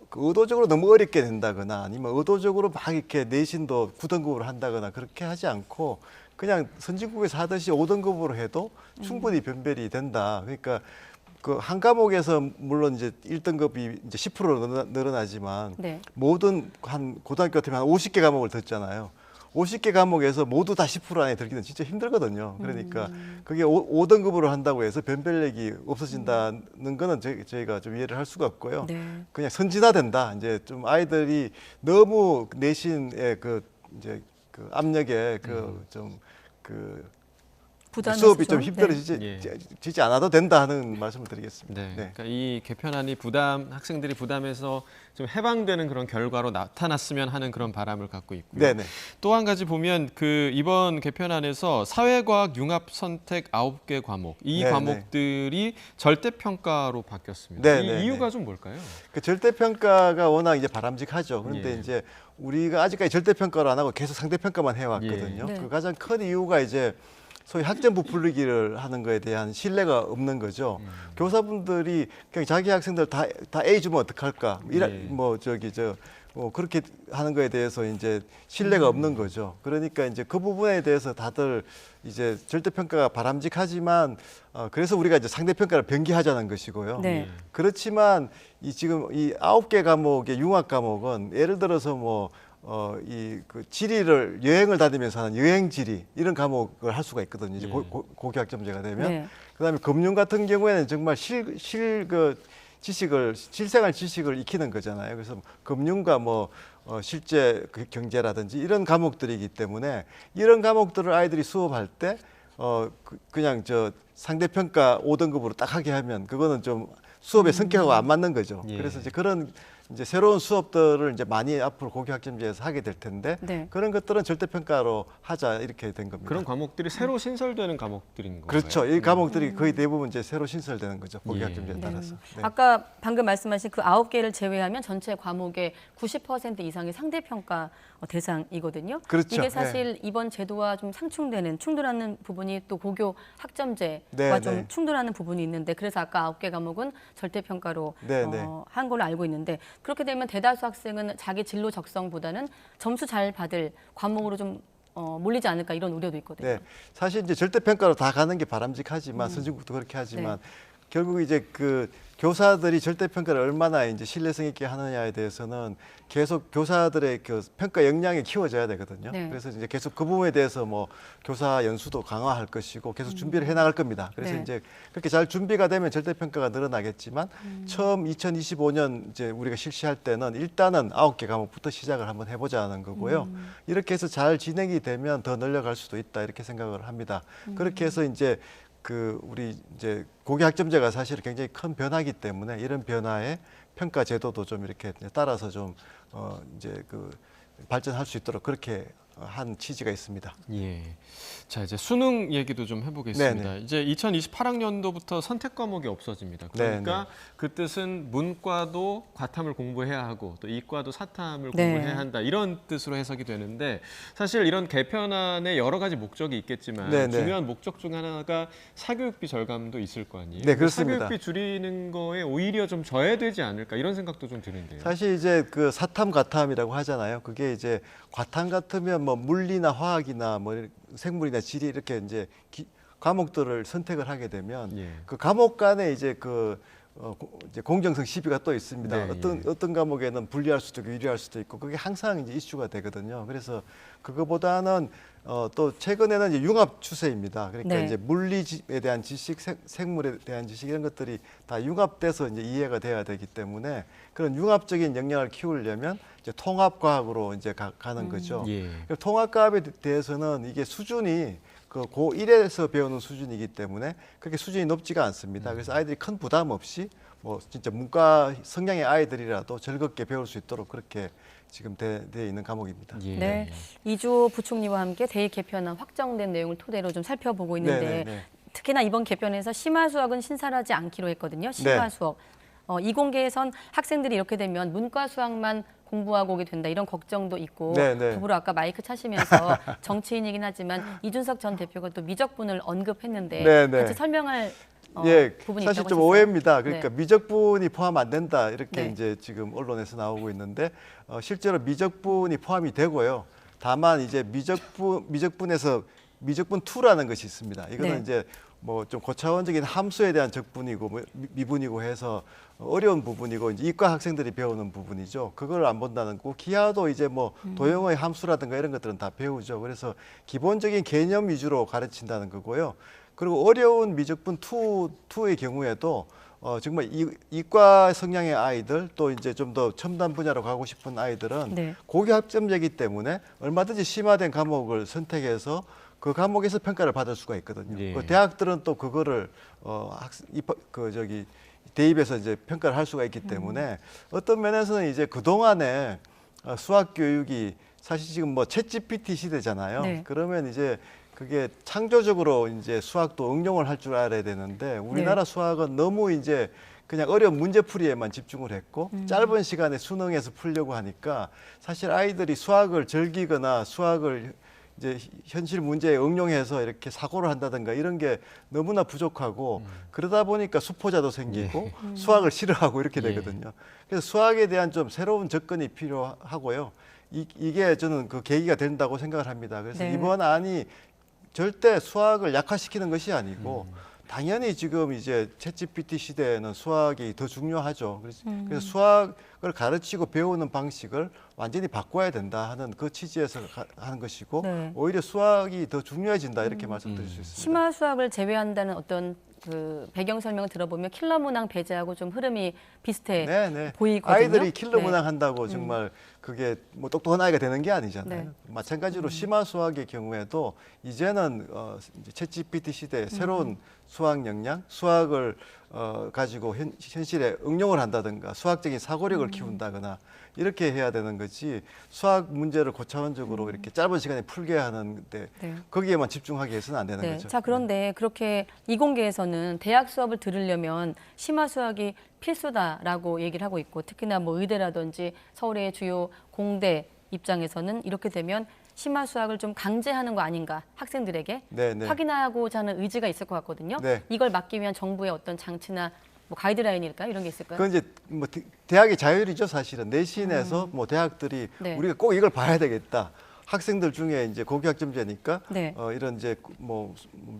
그 의도적으로 너무 어렵게 낸다거나 아니면 의도적으로 막 이렇게 내신도 9등급으로 한다거나 그렇게 하지 않고 그냥 선진국에서 하듯이 5등급으로 해도 충분히 변별이 된다. 그러니까 그 한 과목에서 물론 이제 1등급이 이제 10% 늘어나지만 네. 모든 한 고등학교 같으면 한 50개 과목을 듣잖아요. 50개 과목에서 모두 다 10% 안에 들기는 진짜 힘들거든요. 그러니까 그게 5등급으로 한다고 해서 변별력이 없어진다는 거는 저희가 좀 이해를 할 수가 없고요. 네. 그냥 선진화된다. 이제 좀 아이들이 너무 내신의 그 이제 그 압력에 부담에서 수업이 좀 좀? 힘들어지지 않아도 된다 하는 말씀을 드리겠습니다. 네. 네. 그러니까 이 개편안이 학생들이 부담에서 좀 해방되는 그런 결과로 나타났으면 하는 그런 바람을 갖고 있고요. 네네. 또 한 가지 보면 그 이번 개편안에서 사회과학 융합 선택 9개 과목, 이 네네. 과목들이 절대평가로 바뀌었습니다. 네네. 이 이유가 좀 뭘까요? 그 절대평가가 워낙 이제 바람직하죠. 그런데 예. 이제 우리가 아직까지 절대평가를 안 하고 계속 상대평가만 해왔거든요. 예. 네. 그 가장 큰 이유가 이제 소위 학점 부풀리기를 하는 거에 대한 신뢰가 없는 거죠. 교사분들이 그냥 자기 학생들 다 A 주면 어떡할까? 그렇게 하는 거에 대해서 이제 신뢰가 없는 거죠. 그러니까 이제 그 부분에 대해서 다들 이제 절대평가가 바람직하지만 그래서 우리가 이제 상대평가를 변기하자는 것이고요. 네. 그렇지만 지금 이 9개 과목의 융합 과목은 예를 들어서 그 지리를 여행을 다니면서 하는 여행 지리 이런 과목을 할 수가 있거든요. 이제 고교 학점제가 되면. 네. 그다음에 금융 같은 경우에는 정말 실생활 지식을 익히는 거잖아요. 그래서 금융과 실제 경제라든지 이런 과목들이기 때문에 이런 과목들을 아이들이 수업할 때 그냥 상대평가 5등급으로 딱 하게 하면 그거는 좀 수업의 성격하고 안 맞는 거죠. 예. 그래서 이제 그런 새로운 수업들을 이제 많이 앞으로 고교학점제에서 하게 될 텐데 네. 그런 것들은 절대평가로 하자 이렇게 된 겁니다. 그런 과목들이 새로 신설되는 과목들인 건가요? 그렇죠. 이 과목들이 거의 대부분 이제 새로 신설되는 거죠. 고교학점제에 네. 따라서. 네. 아까 방금 말씀하신 그 9개를 제외하면 전체 과목의 90% 이상이 상대평가 대상이거든요. 그렇죠. 이게 사실 이번 제도와 좀 충돌하는 부분이 또 고교 학점제와 네, 좀 네. 충돌하는 부분이 있는데 그래서 아까 9개 과목은 절대평가로 네, 네. 한 걸로 알고 있는데 그렇게 되면 대다수 학생은 자기 진로 적성보다는 점수 잘 받을 과목으로 좀 몰리지 않을까 이런 우려도 있거든요. 네, 사실 이제 절대평가로 다 가는 게 바람직하지만 선진국도 그렇게 하지만 결국 이제 그 교사들이 절대평가를 얼마나 이제 신뢰성 있게 하느냐에 대해서는 계속 교사들의 그 평가 역량이 키워져야 되거든요. 네. 그래서 이제 계속 그 부분에 대해서 교사 연수도 강화할 것이고 계속 준비를 해나갈 겁니다. 그래서 네. 이제 그렇게 잘 준비가 되면 절대평가가 늘어나겠지만 처음 2025년 이제 우리가 실시할 때는 일단은 9개 과목부터 시작을 한번 해보자는 거고요. 이렇게 해서 잘 진행이 되면 더 늘려갈 수도 있다 이렇게 생각을 합니다. 그렇게 해서 이제 우리 이제 고교 학점제가 사실 굉장히 큰 변화이기 때문에 이런 변화에 평가 제도도 좀 이렇게 따라서 좀 발전할 수 있도록 그렇게 한 취지가 있습니다. 예. 자, 이제 수능 얘기도 좀 해보겠습니다. 네네. 이제 2028학년도부터 선택 과목이 없어집니다. 그러니까 네네. 그 뜻은 문과도 과탐을 공부해야 하고 또 이과도 사탐을 네. 공부해야 한다 이런 뜻으로 해석이 되는데 사실 이런 개편안에 여러 가지 목적이 있겠지만 네네. 중요한 목적 중 하나가 사교육비 절감도 있을 거 아니에요. 네, 그렇습니다. 사교육비 줄이는 거에 오히려 좀 저해되지 않을까 이런 생각도 좀 드는데요. 사실 이제 그 사탐 과탐이라고 하잖아요. 그게 이제 과탐 같으면 물리나 화학이나 생물이나 지리 이렇게 이제 과목들을 선택을 하게 되면 예. 그 과목 간에 이제 그 이제 공정성 시비가 또 있습니다. 네, 어떤 과목에는 불리할 수도 있고 유리할 수도 있고 그게 항상 이제 이슈가 되거든요. 그래서 그거보다는 또 최근에는 이제 융합 추세입니다. 그러니까 네. 이제 물리에 대한 지식, 생물에 대한 지식 이런 것들이 다 융합돼서 이제 이해가 돼야 되기 때문에 그런 융합적인 역량을 키우려면 이제 통합과학으로 이제 가는 거죠. 예. 통합과학에 대해서는 이게 수준이 그 고1에서 배우는 수준이기 때문에 그렇게 수준이 높지가 않습니다. 그래서 아이들이 큰 부담 없이 뭐 진짜 문과 성향의 아이들이라도 즐겁게 배울 수 있도록 그렇게 지금 되어 있는 과목입니다. 네, 이주호 부총리와 함께 대입 개편안 확정된 내용을 토대로 좀 살펴보고 있는데 특히나 이번 개편에서 심화 수학은 신설하지 않기로 했거든요. 심화 수업. 이공계에선 학생들이 이렇게 되면 문과 수학만 공부하고 오게 된다 이런 걱정도 있고 더불어 아까 마이크 차시면서 정치인이긴 하지만 이준석 전 대표가 또 미적분을 언급했는데 같이 설명할 부분이 사실 있다고 좀 하셨어요. 오해입니다. 그러니까 미적분이 포함 안 된다 이렇게 네. 이제 지금 언론에서 나오고 있는데 실제로 미적분이 포함이 되고요. 다만 이제 미적분에서 미적분 2라는 것이 있습니다. 이거는 이제 뭐 좀 고차원적인 함수에 대한 적분이고 미분이고 해서 어려운 부분이고 이제 이과 학생들이 배우는 부분이죠. 그걸 안 본다는 거. 기하도 이제 뭐 도형의 함수라든가 이런 것들은 다 배우죠. 그래서 기본적인 개념 위주로 가르친다는 거고요. 그리고 어려운 미적분 2의 경우에도 정말 이과 성향의 아이들 또 이제 좀 더 첨단 분야로 가고 싶은 아이들은 고교 학점제이기 때문에 얼마든지 심화된 과목을 선택해서 그 과목에서 평가를 받을 수가 있거든요. 그 대학들은 또 그거를 대입해서 이제 평가를 할 수가 있기 때문에 어떤 면에서는 이제 그 동안에 수학 교육이 사실 지금 뭐 챗GPT 시대잖아요. 그러면 이제 그게 창조적으로 이제 수학도 응용을 할 줄 알아야 되는데 우리나라 수학은 너무 이제 그냥 어려운 문제풀이에만 집중을 했고 짧은 시간에 수능에서 풀려고 하니까 사실 아이들이 수학을 즐기거나 수학을 이제 현실 문제에 응용해서 이렇게 사고를 한다든가 이런 게 너무나 부족하고 그러다 보니까 수포자도 생기고 수학을 싫어하고 이렇게 되거든요. 그래서 수학에 대한 좀 새로운 접근이 필요하고요. 이게 저는 그 계기가 된다고 생각을 합니다. 그래서 이번 안이 절대 수학을 약화시키는 것이 아니고 당연히 지금 이제 챗GPT 시대에는 수학이 더 중요하죠. 그래서 수학을 가르치고 배우는 방식을 완전히 바꿔야 된다 하는 그 취지에서 하는 것이고 오히려 수학이 더 중요해진다 이렇게 말씀드릴 수 있습니다. 심화 수학을 제외한다는 어떤 그 배경 설명을 들어보면 킬러 문항 배제하고 좀 흐름이 비슷해 보이거든요. 아이들이 킬러 문항 한다고 정말 그게 뭐 똑똑한 아이가 되는 게 아니잖아요. 마찬가지로 심화 수학의 경우에도 이제는 챗GPT 시대의 새로운 수학 역량, 수학을 가지고 현실에 응용을 한다든가 수학적인 사고력을 키운다거나 이렇게 해야 되는 거지 수학 문제를 고차원적으로 이렇게 짧은 시간에 풀게 하는데 거기에만 집중하게 해서는 안 되는 거죠. 자, 그런데 그렇게 이공계에서는 대학 수업을 들으려면 심화 수학이 필수다라고 얘기를 하고 있고 특히나 뭐 의대라든지 서울의 주요 공대 입장에서는 이렇게 되면 심화 수학을 좀 강제하는 거 아닌가 학생들에게 확인하고자 하는 의지가 있을 것 같거든요. 이걸 막기 위한 정부의 어떤 장치나 뭐 가이드라인일까요? 이런 게 있을까요? 그건 이제 뭐 대학의 자율이죠, 사실은. 내신에서 뭐 대학들이 우리가 꼭 이걸 봐야 되겠다. 학생들 중에 이제 고교 학점제니까 이런 이제 뭐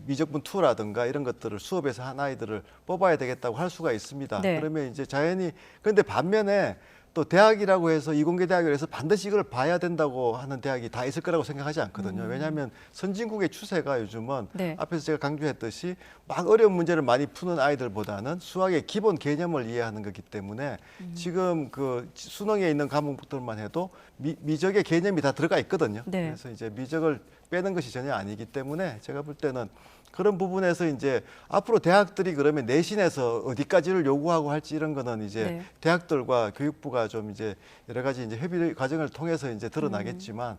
미적분 2라든가 이런 것들을 수업에서 한 아이들을 뽑아야 되겠다고 할 수가 있습니다. 그러면 이제 자연히 그런데 반면에 또 대학이라고 해서 이공계 대학이라고 해서 반드시 이걸 봐야 된다고 하는 대학이 다 있을 거라고 생각하지 않거든요. 왜냐하면 선진국의 추세가 요즘은 앞에서 제가 강조했듯이 막 어려운 문제를 많이 푸는 아이들보다는 수학의 기본 개념을 이해하는 거기 때문에 지금 그 수능에 있는 과목들만 해도 미적의 개념이 다 들어가 있거든요. 그래서 이제 미적을 빼는 것이 전혀 아니기 때문에 제가 볼 때는 그런 부분에서 이제 앞으로 대학들이 그러면 내신에서 어디까지를 요구하고 할지 이런 거는 이제 대학들과 교육부가 좀 이제 여러 가지 이제 협의 과정을 통해서 이제 드러나겠지만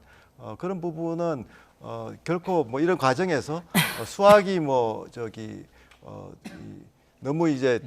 그런 부분은 결코 뭐 이런 과정에서 수학이 뭐 너무 이제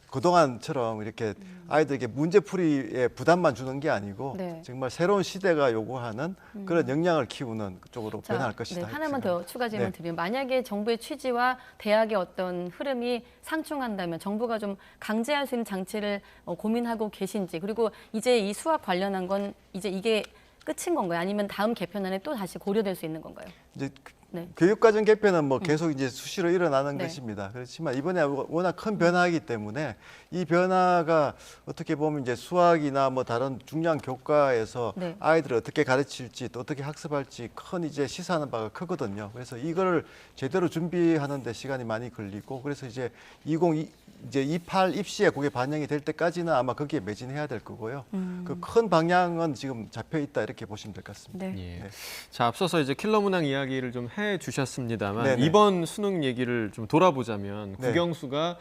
그동안처럼 이렇게 아이들에게 문제풀이에 부담만 주는 게 아니고 정말 새로운 시대가 요구하는 그런 역량을 키우는 쪽으로 변할 것이다. 하나만 더 추가 질문 드리면 만약에 정부의 취지와 대학의 어떤 흐름이 상충한다면 정부가 좀 강제할 수 있는 장치를 고민하고 계신지 그리고 이제 이 수학 관련한 건 이제 이게 끝인 건가요? 아니면 다음 개편안에 또 다시 고려될 수 있는 건가요? 이제 네. 교육과정 개편은 뭐 계속 이제 수시로 일어나는 네. 것입니다. 그렇지만 이번에 워낙 큰 변화이기 때문에 이 변화가 어떻게 보면 이제 수학이나 뭐 다른 중요한 교과에서 네. 아이들을 어떻게 가르칠지 또 어떻게 학습할지 큰 이제 시사하는 바가 크거든요. 그래서 이걸 제대로 준비하는 데 시간이 많이 걸리고 그래서 이제 28 입시에 그게 반영이 될 때까지는 아마 거기에 매진해야 될 거고요. 그 큰 방향은 지금 잡혀 있다 이렇게 보시면 될 것 같습니다. 네. 네. 자, 앞서서 이제 킬러 문항 이야기를 좀 해주셨습니다만 네네. 이번 수능 얘기를 좀 돌아보자면 네. 국영수가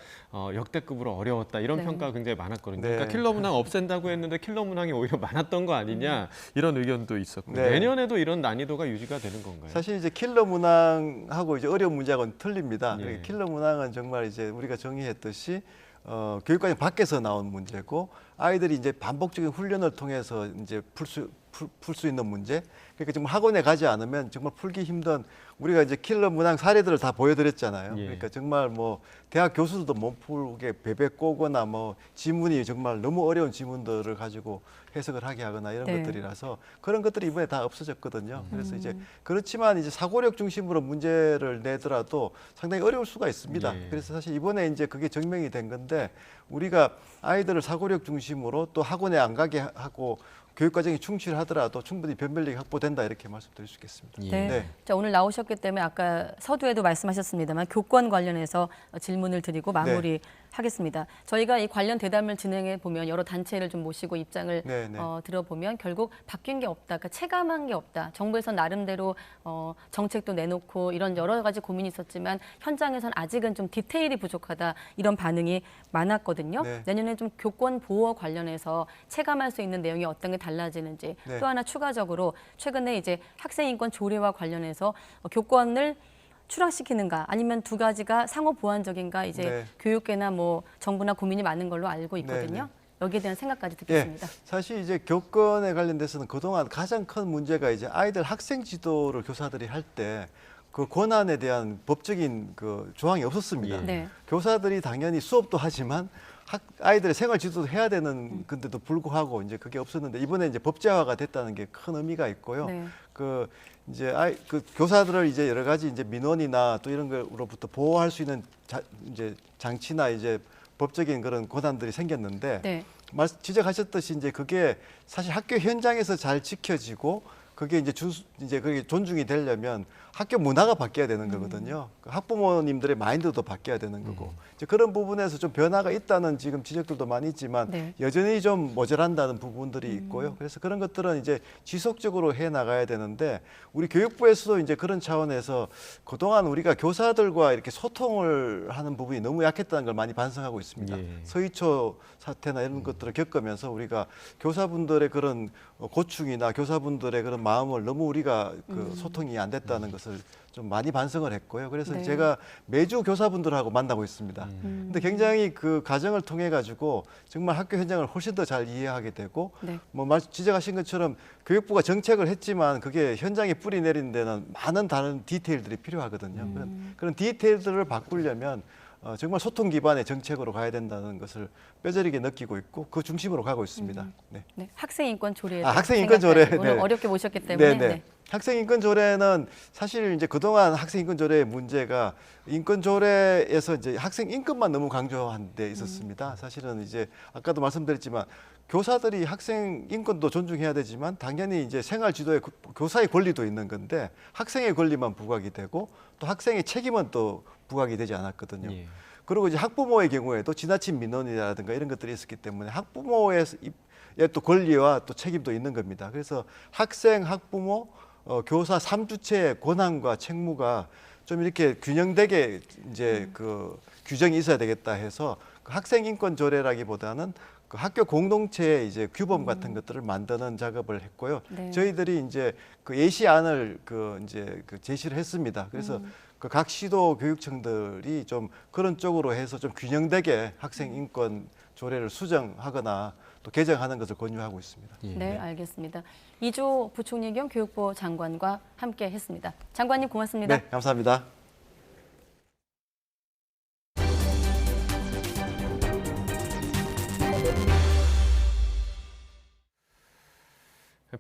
역대급으로 어려웠다 이런 네. 평가가 굉장히 많았거든요. 네. 그러니까 킬러 문항 없앤다고 했는데 킬러 문항이 오히려 많았던 거 아니냐 이런 의견도 있었고 네. 내년에도 이런 난이도가 유지가 되는 건가요? 사실 이제 킬러 문항하고 이제 어려운 문제하고는 틀립니다. 예. 킬러 문항은 정말 이제 우리가 정의했듯이 교육과정 밖에서 나온 문제고 아이들이 이제 반복적인 훈련을 통해서 이제 풀 수 있는 문제. 그러니까 정말 학원에 가지 않으면 정말 풀기 힘든 우리가 이제 킬러 문항 사례들을 다 보여드렸잖아요. 예. 그러니까 정말 뭐 대학 교수들도 못 풀게 베베 꼬거나 뭐 지문이 정말 너무 어려운 지문들을 가지고 해석을 하게 하거나 이런 네. 것들이라서 그런 것들이 이번에 다 없어졌거든요. 그래서 이제 그렇지만 이제 사고력 중심으로 문제를 내더라도 상당히 어려울 수가 있습니다. 예. 그래서 사실 이번에 이제 그게 증명이 된 건데 우리가 아이들을 사고력 중심으로 또 학원에 안 가게 하고 교육과정이 충실하더라도 충분히 변별력이 확보된다 이렇게 말씀드릴 수 있겠습니다. 네. 자, 오늘 나오셨기 때문에 아까 서두에도 말씀하셨습니다만 교권 관련해서 질문을 드리고 마무리하겠습니다. 저희가 이 관련 대담을 진행해 보면 여러 단체를 좀 모시고 입장을 네, 네. 들어보면 결국 바뀐 게 없다, 그러니까 체감한 게 없다. 정부에서 나름대로 정책도 내놓고 이런 여러 가지 고민이 있었지만 현장에서는 아직은 좀 디테일이 부족하다 이런 반응이 많았거든요. 네. 내년에 좀 교권 보호 관련해서 체감할 수 있는 내용이 어떤 게 달라지는지 네. 또 하나 추가적으로 최근에 이제 학생인권 조례와 관련해서 교권을 추락시키는가 아니면 두 가지가 상호 보완적인가 이제 네. 교육계나 뭐 정부나 고민이 많은 걸로 알고 있거든요. 네, 여기에 대한 생각까지 듣겠습니다. 사실 이제 교권에 관련돼서는 그동안 가장 큰 문제가 이제 아이들 학생 지도를 교사들이 할 때 그 권한에 대한 법적인 그 조항이 없었습니다. 네. 교사들이 당연히 수업도 하지만 아이들의 생활 지도도 해야 되는 건데도 불구하고 이제 그게 없었는데 이번에 이제 법제화가 됐다는 게 큰 의미가 있고요. 네. 그 이제 그 교사들을 이제 여러 가지 이제 민원이나 또 이런 거로부터 보호할 수 있는 이제 장치나 이제 법적인 그런 권한들이 생겼는데 네. 지적하셨듯이 이제 그게 사실 학교 현장에서 잘 지켜지고 그게 이제 그게 존중이 되려면 학교 문화가 바뀌어야 되는 거거든요. 그 학부모님들의 마인드도 바뀌어야 되는 거고 이제 그런 부분에서 좀 변화가 있다는 지금 지적들도 많이 있지만 네. 여전히 좀 모자란다는 부분들이 있고요. 그래서 그런 것들은 이제 지속적으로 해 나가야 되는데 우리 교육부에서도 이제 그런 차원에서 그동안 우리가 교사들과 이렇게 소통을 하는 부분이 너무 약했다는 걸 많이 반성하고 있습니다. 예. 서희초 사태나 이런 것들을 겪으면서 우리가 교사분들의 그런 고충이나 교사분들의 그런 마음을 너무 우리가 그 소통이 안 됐다는 것을 좀 많이 반성을 했고요. 그래서 네. 제가 매주 교사분들하고 만나고 있습니다. 근데 굉장히 그 과정을 통해 가지고 정말 학교 현장을 훨씬 더 잘 이해하게 되고 네. 뭐 지적하신 것처럼 교육부가 정책을 했지만 그게 현장에 뿌리 내리는 데는 많은 다른 디테일들이 필요하거든요. 그런 디테일들을 바꾸려면 정말 소통 기반의 정책으로 가야 된다는 것을 뼈저리게 느끼고 있고 그 중심으로 가고 있습니다. 네. 네. 학생인권 조례에 학생인권 조례. 오늘 네. 어렵게 모셨기 때문에 네. 학생인권 조례는 사실 이제 그동안 학생인권 조례의 문제가 인권 조례에서 이제 학생 인권만 너무 강조한 데 있었습니다. 사실은 이제 아까도 말씀드렸지만 교사들이 학생 인권도 존중해야 되지만 당연히 이제 생활 지도에 교사의 권리도 있는 건데 학생의 권리만 부각이 되고 또 학생의 책임은 또 부각이 되지 않았거든요. 예. 그리고 이제 학부모의 경우에도 지나친 민원이라든가 이런 것들이 있었기 때문에 학부모의 또 권리와 또 책임도 있는 겁니다. 그래서 학생, 학부모, 교사 3주체의 권한과 책무가 좀 이렇게 균형되게 이제 그 규정이 있어야 되겠다 해서 그 학생 인권 조례라기보다는 그 학교 공동체의 이제 규범 같은 것들을 만드는 작업을 했고요. 네. 저희들이 이제 그 예시안을 이제 제시를 했습니다. 그래서 그 각 시도 교육청들이 좀 그런 쪽으로 해서 좀 균형되게 학생 인권 조례를 수정하거나 또 개정하는 것을 권유하고 있습니다. 네, 알겠습니다. 이조 부총리 겸 교육부 장관과 함께 했습니다. 장관님 고맙습니다. 네, 감사합니다.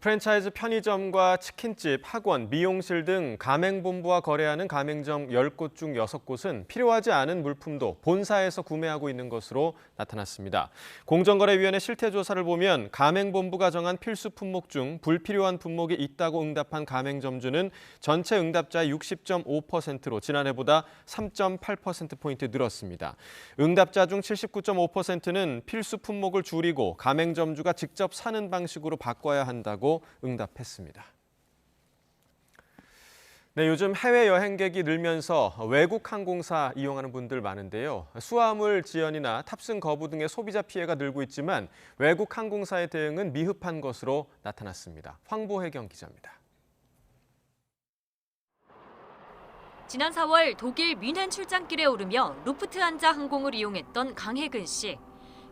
프랜차이즈 편의점과 치킨집, 학원, 미용실 등 가맹본부와 거래하는 가맹점 10곳 중 6곳은 필요하지 않은 물품도 본사에서 구매하고 있는 것으로 나타났습니다. 공정거래위원회 실태조사를 보면 가맹본부가 정한 필수 품목 중 불필요한 품목이 있다고 응답한 가맹점주는 전체 응답자의 60.5%로 지난해보다 3.8%포인트 늘었습니다. 응답자 중 79.5%는 필수 품목을 줄이고 가맹점주가 직접 사는 방식으로 바꿔야 한다고 응답했습니다. 네, 요즘 해외 여행객이 늘면서 외국 항공사 이용하는 분들 많은데요. 수화물 지연이나 탑승 거부 등의 소비자 피해가 늘고 있지만 외국 항공사의 대응은 미흡한 것으로 나타났습니다. 황보혜경 기자입니다. 지난 4월 독일 뮌헨 출장길에 오르며 루프트한자 항공을 이용했던 강혜근 씨.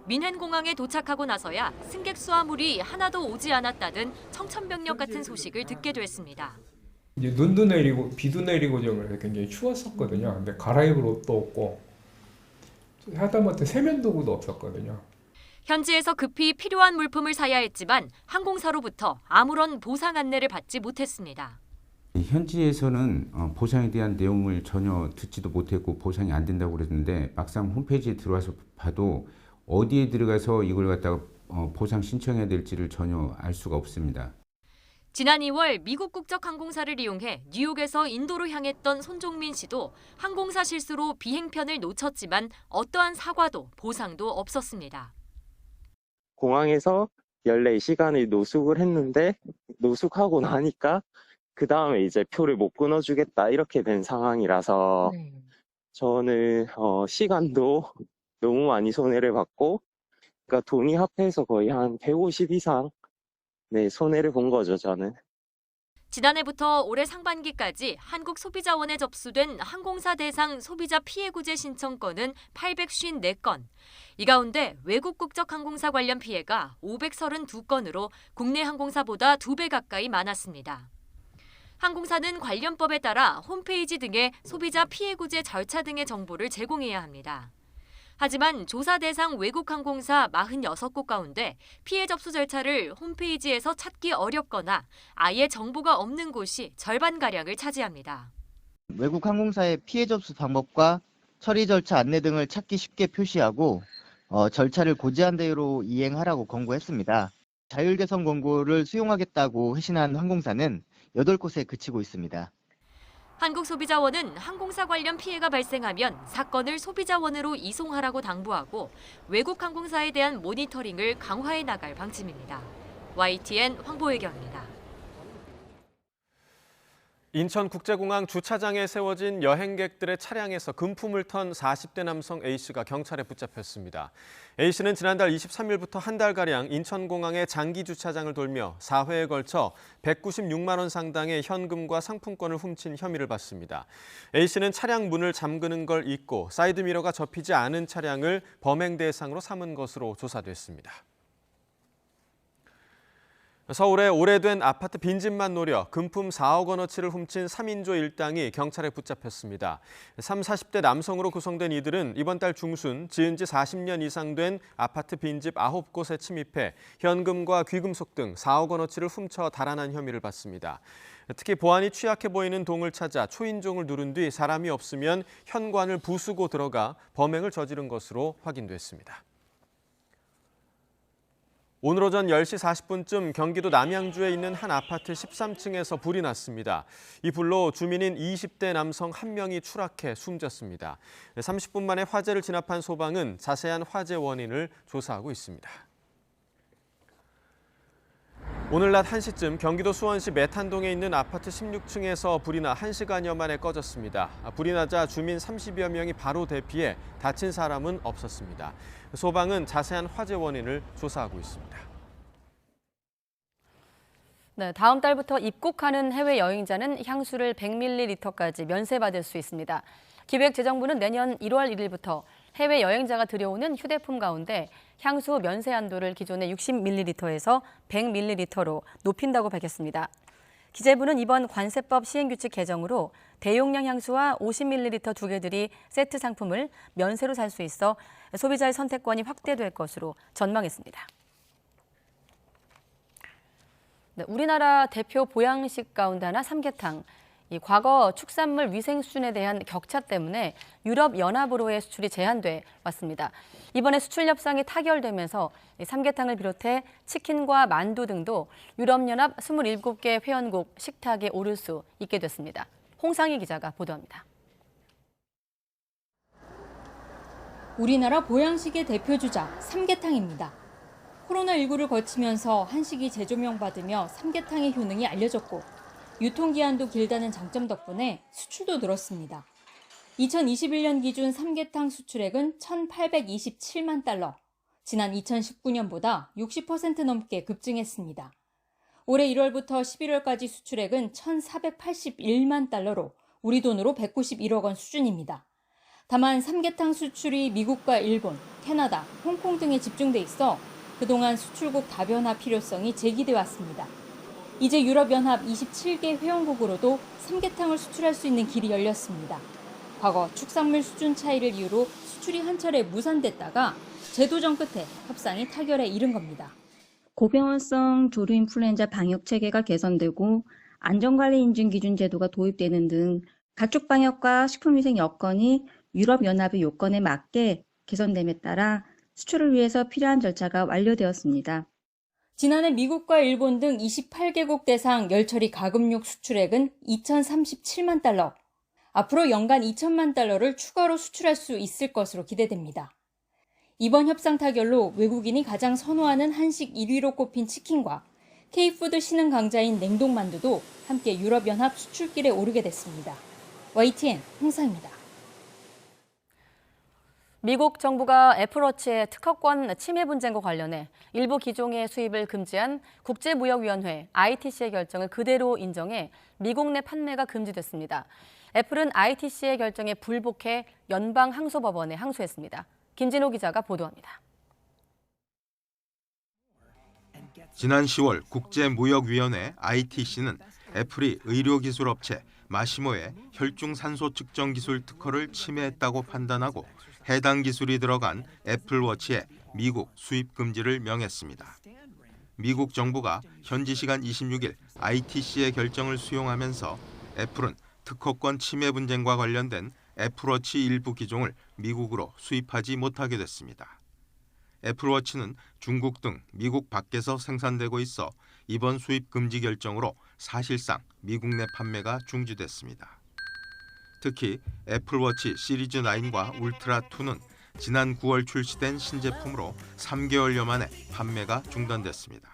뮌헨 공항에 도착하고 나서야 승객 수화물이 하나도 오지 않았다던 청천벽력 같은 소식을 듣게 됐습니다. 이제 눈도 내리고 비도 내리고 그래서 굉장히 추웠었거든요. 근데 갈아입을 옷도 없고 하다못해 세면도구도 없었거든요. 현지에서 급히 필요한 물품을 사야 했지만 항공사로부터 아무런 보상 안내를 받지 못했습니다. 현지에서는 보상에 대한 내용을 전혀 듣지도 못했고 보상이 안 된다고 그랬는데 막상 홈페이지에 들어와서 봐도 어디에 들어가서 이걸 갖다가 보상 신청해야 될지를 전혀 알 수가 없습니다. 지난 2월 미국 국적 항공사를 이용해 뉴욕에서 인도로 향했던 손종민 씨도 항공사 실수로 비행편을 놓쳤지만 어떠한 사과도 보상도 없었습니다. 공항에서 14시간을 노숙을 했는데 노숙하고 나니까 그 다음에 이제 표를 못 끊어주겠다 이렇게 된 상황이라서 저는 시간도 너무 많이 손해를 봤고, 그러니까 돈이 합해서 거의 한 150 이상 손해를 본 거죠, 저는. 지난해부터 올해 상반기까지 한국소비자원에 접수된 항공사 대상 소비자 피해구제 신청건은 854건. 이 가운데 외국 국적 항공사 관련 피해가 532건으로 국내 항공사보다 2배 가까이 많았습니다. 항공사는 관련법에 따라 홈페이지 등의 소비자 피해구제 절차 등의 정보를 제공해야 합니다. 하지만 조사 대상 외국 항공사 46곳 가운데 피해 접수 절차를 홈페이지에서 찾기 어렵거나 아예 정보가 없는 곳이 절반가량을 차지합니다. 외국 항공사의 피해 접수 방법과 처리 절차 안내 등을 찾기 쉽게 표시하고 절차를 고지한 대로 이행하라고 권고했습니다. 자율개선 권고를 수용하겠다고 회신한 항공사는 8곳에 그치고 있습니다. 한국소비자원은 항공사 관련 피해가 발생하면 사건을 소비자원으로 이송하라고 당부하고 외국 항공사에 대한 모니터링을 강화해 나갈 방침입니다. YTN 황보혜경입니다. 인천국제공항 주차장에 세워진 여행객들의 차량에서 금품을 턴 40대 남성 A씨가 경찰에 붙잡혔습니다. A씨는 지난달 23일부터 한 달가량 인천공항의 장기 주차장을 돌며 4회에 걸쳐 196만 원 상당의 현금과 상품권을 훔친 혐의를 받습니다. A씨는 차량 문을 잠그는 걸 잊고 사이드미러가 접히지 않은 차량을 범행 대상으로 삼은 것으로 조사됐습니다. 서울의 오래된 아파트 빈집만 노려 금품 4억 원어치를 훔친 3인조 일당이 경찰에 붙잡혔습니다. 30, 40대 남성으로 구성된 이들은 이번 달 중순 지은 지 40년 이상 된 아파트 빈집 9곳에 침입해 현금과 귀금속 등 4억 원어치를 훔쳐 달아난 혐의를 받습니다. 특히 보안이 취약해 보이는 동을 찾아 초인종을 누른 뒤 사람이 없으면 현관을 부수고 들어가 범행을 저지른 것으로 확인됐습니다. 오늘 오전 10시 40분쯤 경기도 남양주에 있는 한 아파트 13층에서 불이 났습니다. 이 불로 주민인 20대 남성 1명이 추락해 숨졌습니다. 30분 만에 화재를 진압한 소방은 자세한 화재 원인을 조사하고 있습니다. 오늘 낮 1시쯤 경기도 수원시 메탄동에 있는 아파트 16층에서 불이 나 1시간여 만에 꺼졌습니다. 불이 나자 주민 30여 명이 바로 대피해 다친 사람은 없었습니다. 소방은 자세한 화재 원인을 조사하고 있습니다. 네, 다음 달부터 입국하는 해외 여행자는 향수를 100ml까지 면세받을 수 있습니다. 기획재정부는 내년 1월 1일부터 해외 여행자가 들여오는 휴대품 가운데 향수 면세 한도를 기존의 60ml에서 100ml로 높인다고 밝혔습니다. 기재부는 이번 관세법 시행규칙 개정으로 대용량 향수와 50ml 두 개들이 세트 상품을 면세로 살 수 있어 소비자의 선택권이 확대될 것으로 전망했습니다. 네, 우리나라 대표 보양식 가운데 하나 삼계탕. 이 과거 축산물 위생 수준에 대한 격차 때문에 유럽연합으로의 수출이 제한돼 왔습니다. 이번에 수출 협상이 타결되면서 삼계탕을 비롯해 치킨과 만두 등도 유럽연합 27개 회원국 식탁에 오를 수 있게 됐습니다. 홍상희 기자가 보도합니다. 우리나라 보양식의 대표 주자 삼계탕입니다. 코로나19를 거치면서 한식이 재조명받으며 삼계탕의 효능이 알려졌고 유통기한도 길다는 장점 덕분에 수출도 늘었습니다. 2021년 기준 삼계탕 수출액은 1,827만 달러, 지난 2019년보다 60% 넘게 급증했습니다. 올해 1월부터 11월까지 수출액은 1,481만 달러로 우리 돈으로 191억 원 수준입니다. 다만 삼계탕 수출이 미국과 일본, 캐나다, 홍콩 등에 집중돼 있어 그동안 수출국 다변화 필요성이 제기돼 왔습니다. 이제 유럽연합 27개 회원국으로도 삼계탕을 수출할 수 있는 길이 열렸습니다. 과거 축산물 수준 차이를 이유로 수출이 한 차례 무산됐다가 재도전 끝에 협상이 타결에 이른 겁니다. 고병원성 조류인플루엔자 방역 체계가 개선되고 안전관리 인증 기준 제도가 도입되는 등 가축 방역과 식품위생 여건이 유럽연합의 요건에 맞게 개선됨에 따라 수출을 위해서 필요한 절차가 완료되었습니다. 지난해 미국과 일본 등 28개국 대상 열처리 가금육 수출액은 2,037만 달러. 앞으로 연간 2천만 달러를 추가로 수출할 수 있을 것으로 기대됩니다. 이번 협상 타결로 외국인이 가장 선호하는 한식 1위로 꼽힌 치킨과 K푸드 신흥 강자인 냉동만두도 함께 유럽연합 수출길에 오르게 됐습니다. YTN 홍상입니다. 미국 정부가 애플워치의 특허권 침해 분쟁과 관련해 일부 기종의 수입을 금지한 국제무역위원회 ITC의 결정을 그대로 인정해 미국 내 판매가 금지됐습니다. 애플은 ITC의 결정에 불복해 연방항소법원에 항소했습니다. 김진호 기자가 보도합니다. 지난 10월 국제무역위원회 ITC는 애플이 의료기술업체 마시모의 혈중산소 측정 기술 특허를 침해했다고 판단하고 해당 기술이 들어간 애플워치의 미국 수입 금지를 명했습니다. 미국 정부가 현지 시간 26일 ITC의 결정을 수용하면서 애플은 특허권 침해 분쟁과 관련된 애플워치 일부 기종을 미국으로 수입하지 못하게 됐습니다. 애플워치는 중국 등 미국 밖에서 생산되고 있어 이번 수입 금지 결정으로 사실상 미국 내 판매가 중지됐습니다. 특히 애플워치 시리즈 9과 울트라 2는 지난 9월 출시된 신제품으로 3개월여 만에 판매가 중단됐습니다.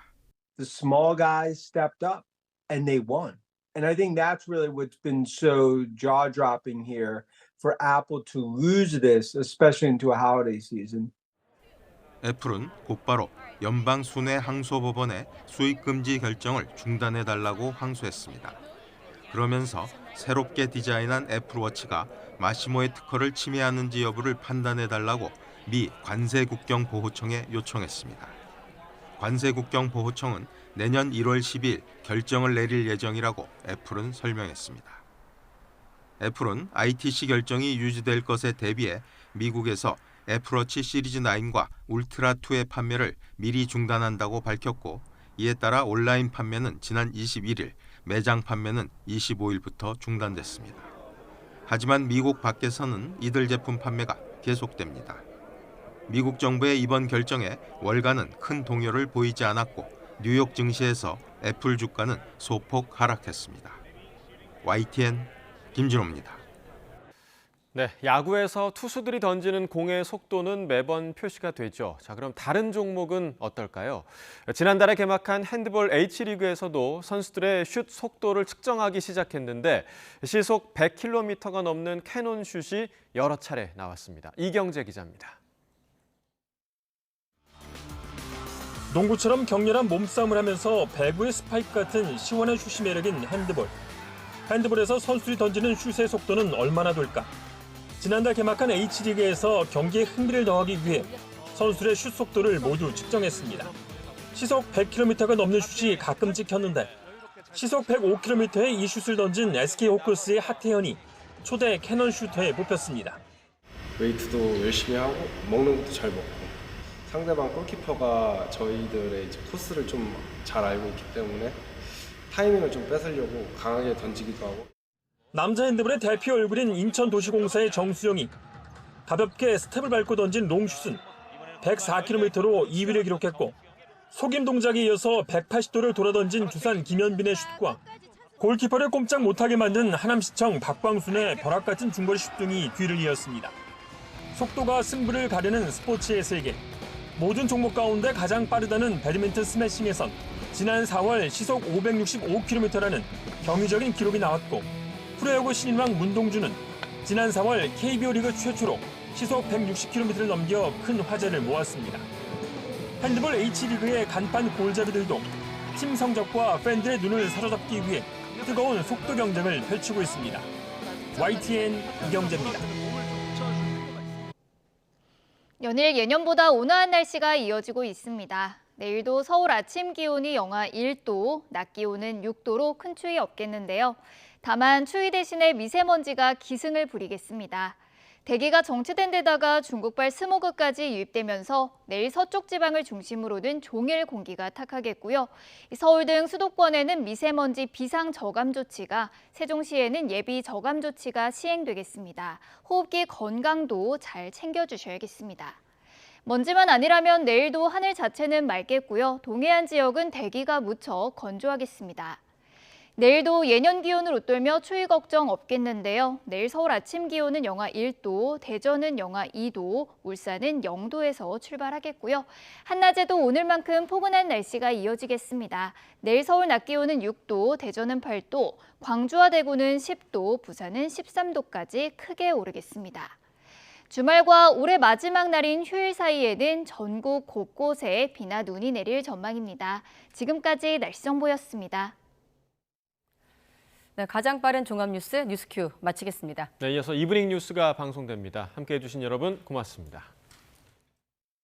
The small guys stepped up and they won. And I think that's really what's been so jaw-dropping here for Apple to lose this, especially into a holiday season. 애플은 곧바로 연방 순회 항소법원에 수입 금지 결정을 중단해달라고 항소했습니다. 그러면서 새롭게 디자인한 애플워치가 마시모의 특허를 침해하는지 여부를 판단해달라고 미 관세국경보호청에 요청했습니다. 관세국경보호청은 내년 1월 12일 결정을 내릴 예정이라고 애플은 설명했습니다. 애플은 ITC 결정이 유지될 것에 대비해 미국에서 애플워치 시리즈 9과 울트라 2의 판매를 미리 중단한다고 밝혔고 이에 따라 온라인 판매는 지난 21일, 매장 판매는 25일부터 중단됐습니다. 하지만 미국 밖에서는 이들 제품 판매가 계속됩니다. 미국 정부의 이번 결정에 월가는 큰 동요를 보이지 않았고 뉴욕 증시에서 애플 주가는 소폭 하락했습니다. YTN 김진호입니다. 네, 야구에서 투수들이 던지는 공의 속도는 매번 표시가 되죠. 자, 그럼 다른 종목은 어떨까요? 지난달에 개막한 핸드볼 H리그에서도 선수들의 슛 속도를 측정하기 시작했는데 시속 100km가 넘는 캐논 슛이 여러 차례 나왔습니다. 이경재 기자입니다. 농구처럼 격렬한 몸싸움을 하면서 배구의 스파이크 같은 시원한 슛이 매력인 핸드볼. 핸드볼에서 선수들이 던지는 슛의 속도는 얼마나 될까? 지난달 개막한 H리그에서 경기에 흥미를 더하기 위해 선수들의 슛 속도를 모두 측정했습니다. 시속 100km가 넘는 슛이 가끔 찍혔는데 시속 105km의 이 슛을 던진 SK 호크스의 하태현이 초대 캐논 슈터에 뽑혔습니다. 웨이트도 열심히 하고 먹는 것도 잘 먹고 상대방 골키퍼가 저희들의 이제 코스를 좀 잘 알고 있기 때문에 타이밍을 좀 뺏으려고 강하게 던지기도 하고. 남자 핸드볼의 대표 얼굴인 인천도시공사의 정수영이 가볍게 스텝을 밟고 던진 롱슛은 104km로 2위를 기록했고 속임 동작에 이어서 180도를 돌아 던진 두산 김현빈의 슛과 골키퍼를 꼼짝 못하게 만든 하남시청 박광순의 벼락 같은 중거리 슛 등이 뒤를 이었습니다. 속도가 승부를 가르는 스포츠의 세계. 모든 종목 가운데 가장 빠르다는 배드민턴 스매싱에선 지난 4월 시속 565km라는 경이적인 기록이 나왔고 프로야구 신인왕 문동주는 지난 4월 KBO 리그 최초로 시속 160km를 넘겨 큰 화제를 모았습니다. 핸드볼 H리그의 간판 골잡이들도 팀 성적과 팬들의 눈을 사로잡기 위해 뜨거운 속도 경쟁을 펼치고 있습니다. YTN 이경재입니다. 연일 예년보다 온화한 날씨가 이어지고 있습니다. 내일도 서울 아침 기온이 영하 1도, 낮 기온은 6도로 큰 추위 없겠는데요. 다만 추위 대신에 미세먼지가 기승을 부리겠습니다. 대기가 정체된 데다가 중국발 스모그까지 유입되면서 내일 서쪽 지방을 중심으로는 종일 공기가 탁하겠고요. 서울 등 수도권에는 미세먼지 비상 저감 조치가, 세종시에는 예비 저감 조치가 시행되겠습니다. 호흡기 건강도 잘 챙겨주셔야겠습니다. 먼지만 아니라면 내일도 하늘 자체는 맑겠고요. 동해안 지역은 대기가 무척 건조하겠습니다. 내일도 예년 기온을 웃돌며 추위 걱정 없겠는데요. 내일 서울 아침 기온은 영하 1도, 대전은 영하 2도, 울산은 0도에서 출발하겠고요. 한낮에도 오늘만큼 포근한 날씨가 이어지겠습니다. 내일 서울 낮 기온은 6도, 대전은 8도, 광주와 대구는 10도, 부산은 13도까지 크게 오르겠습니다. 주말과 올해 마지막 날인 휴일 사이에는 전국 곳곳에 비나 눈이 내릴 전망입니다. 지금까지 날씨 정보였습니다. 네, 가장 빠른 종합 뉴스 뉴스큐 마치겠습니다. 네, 이어서 이브닝 뉴스가 방송됩니다. 함께해 주신 여러분 고맙습니다.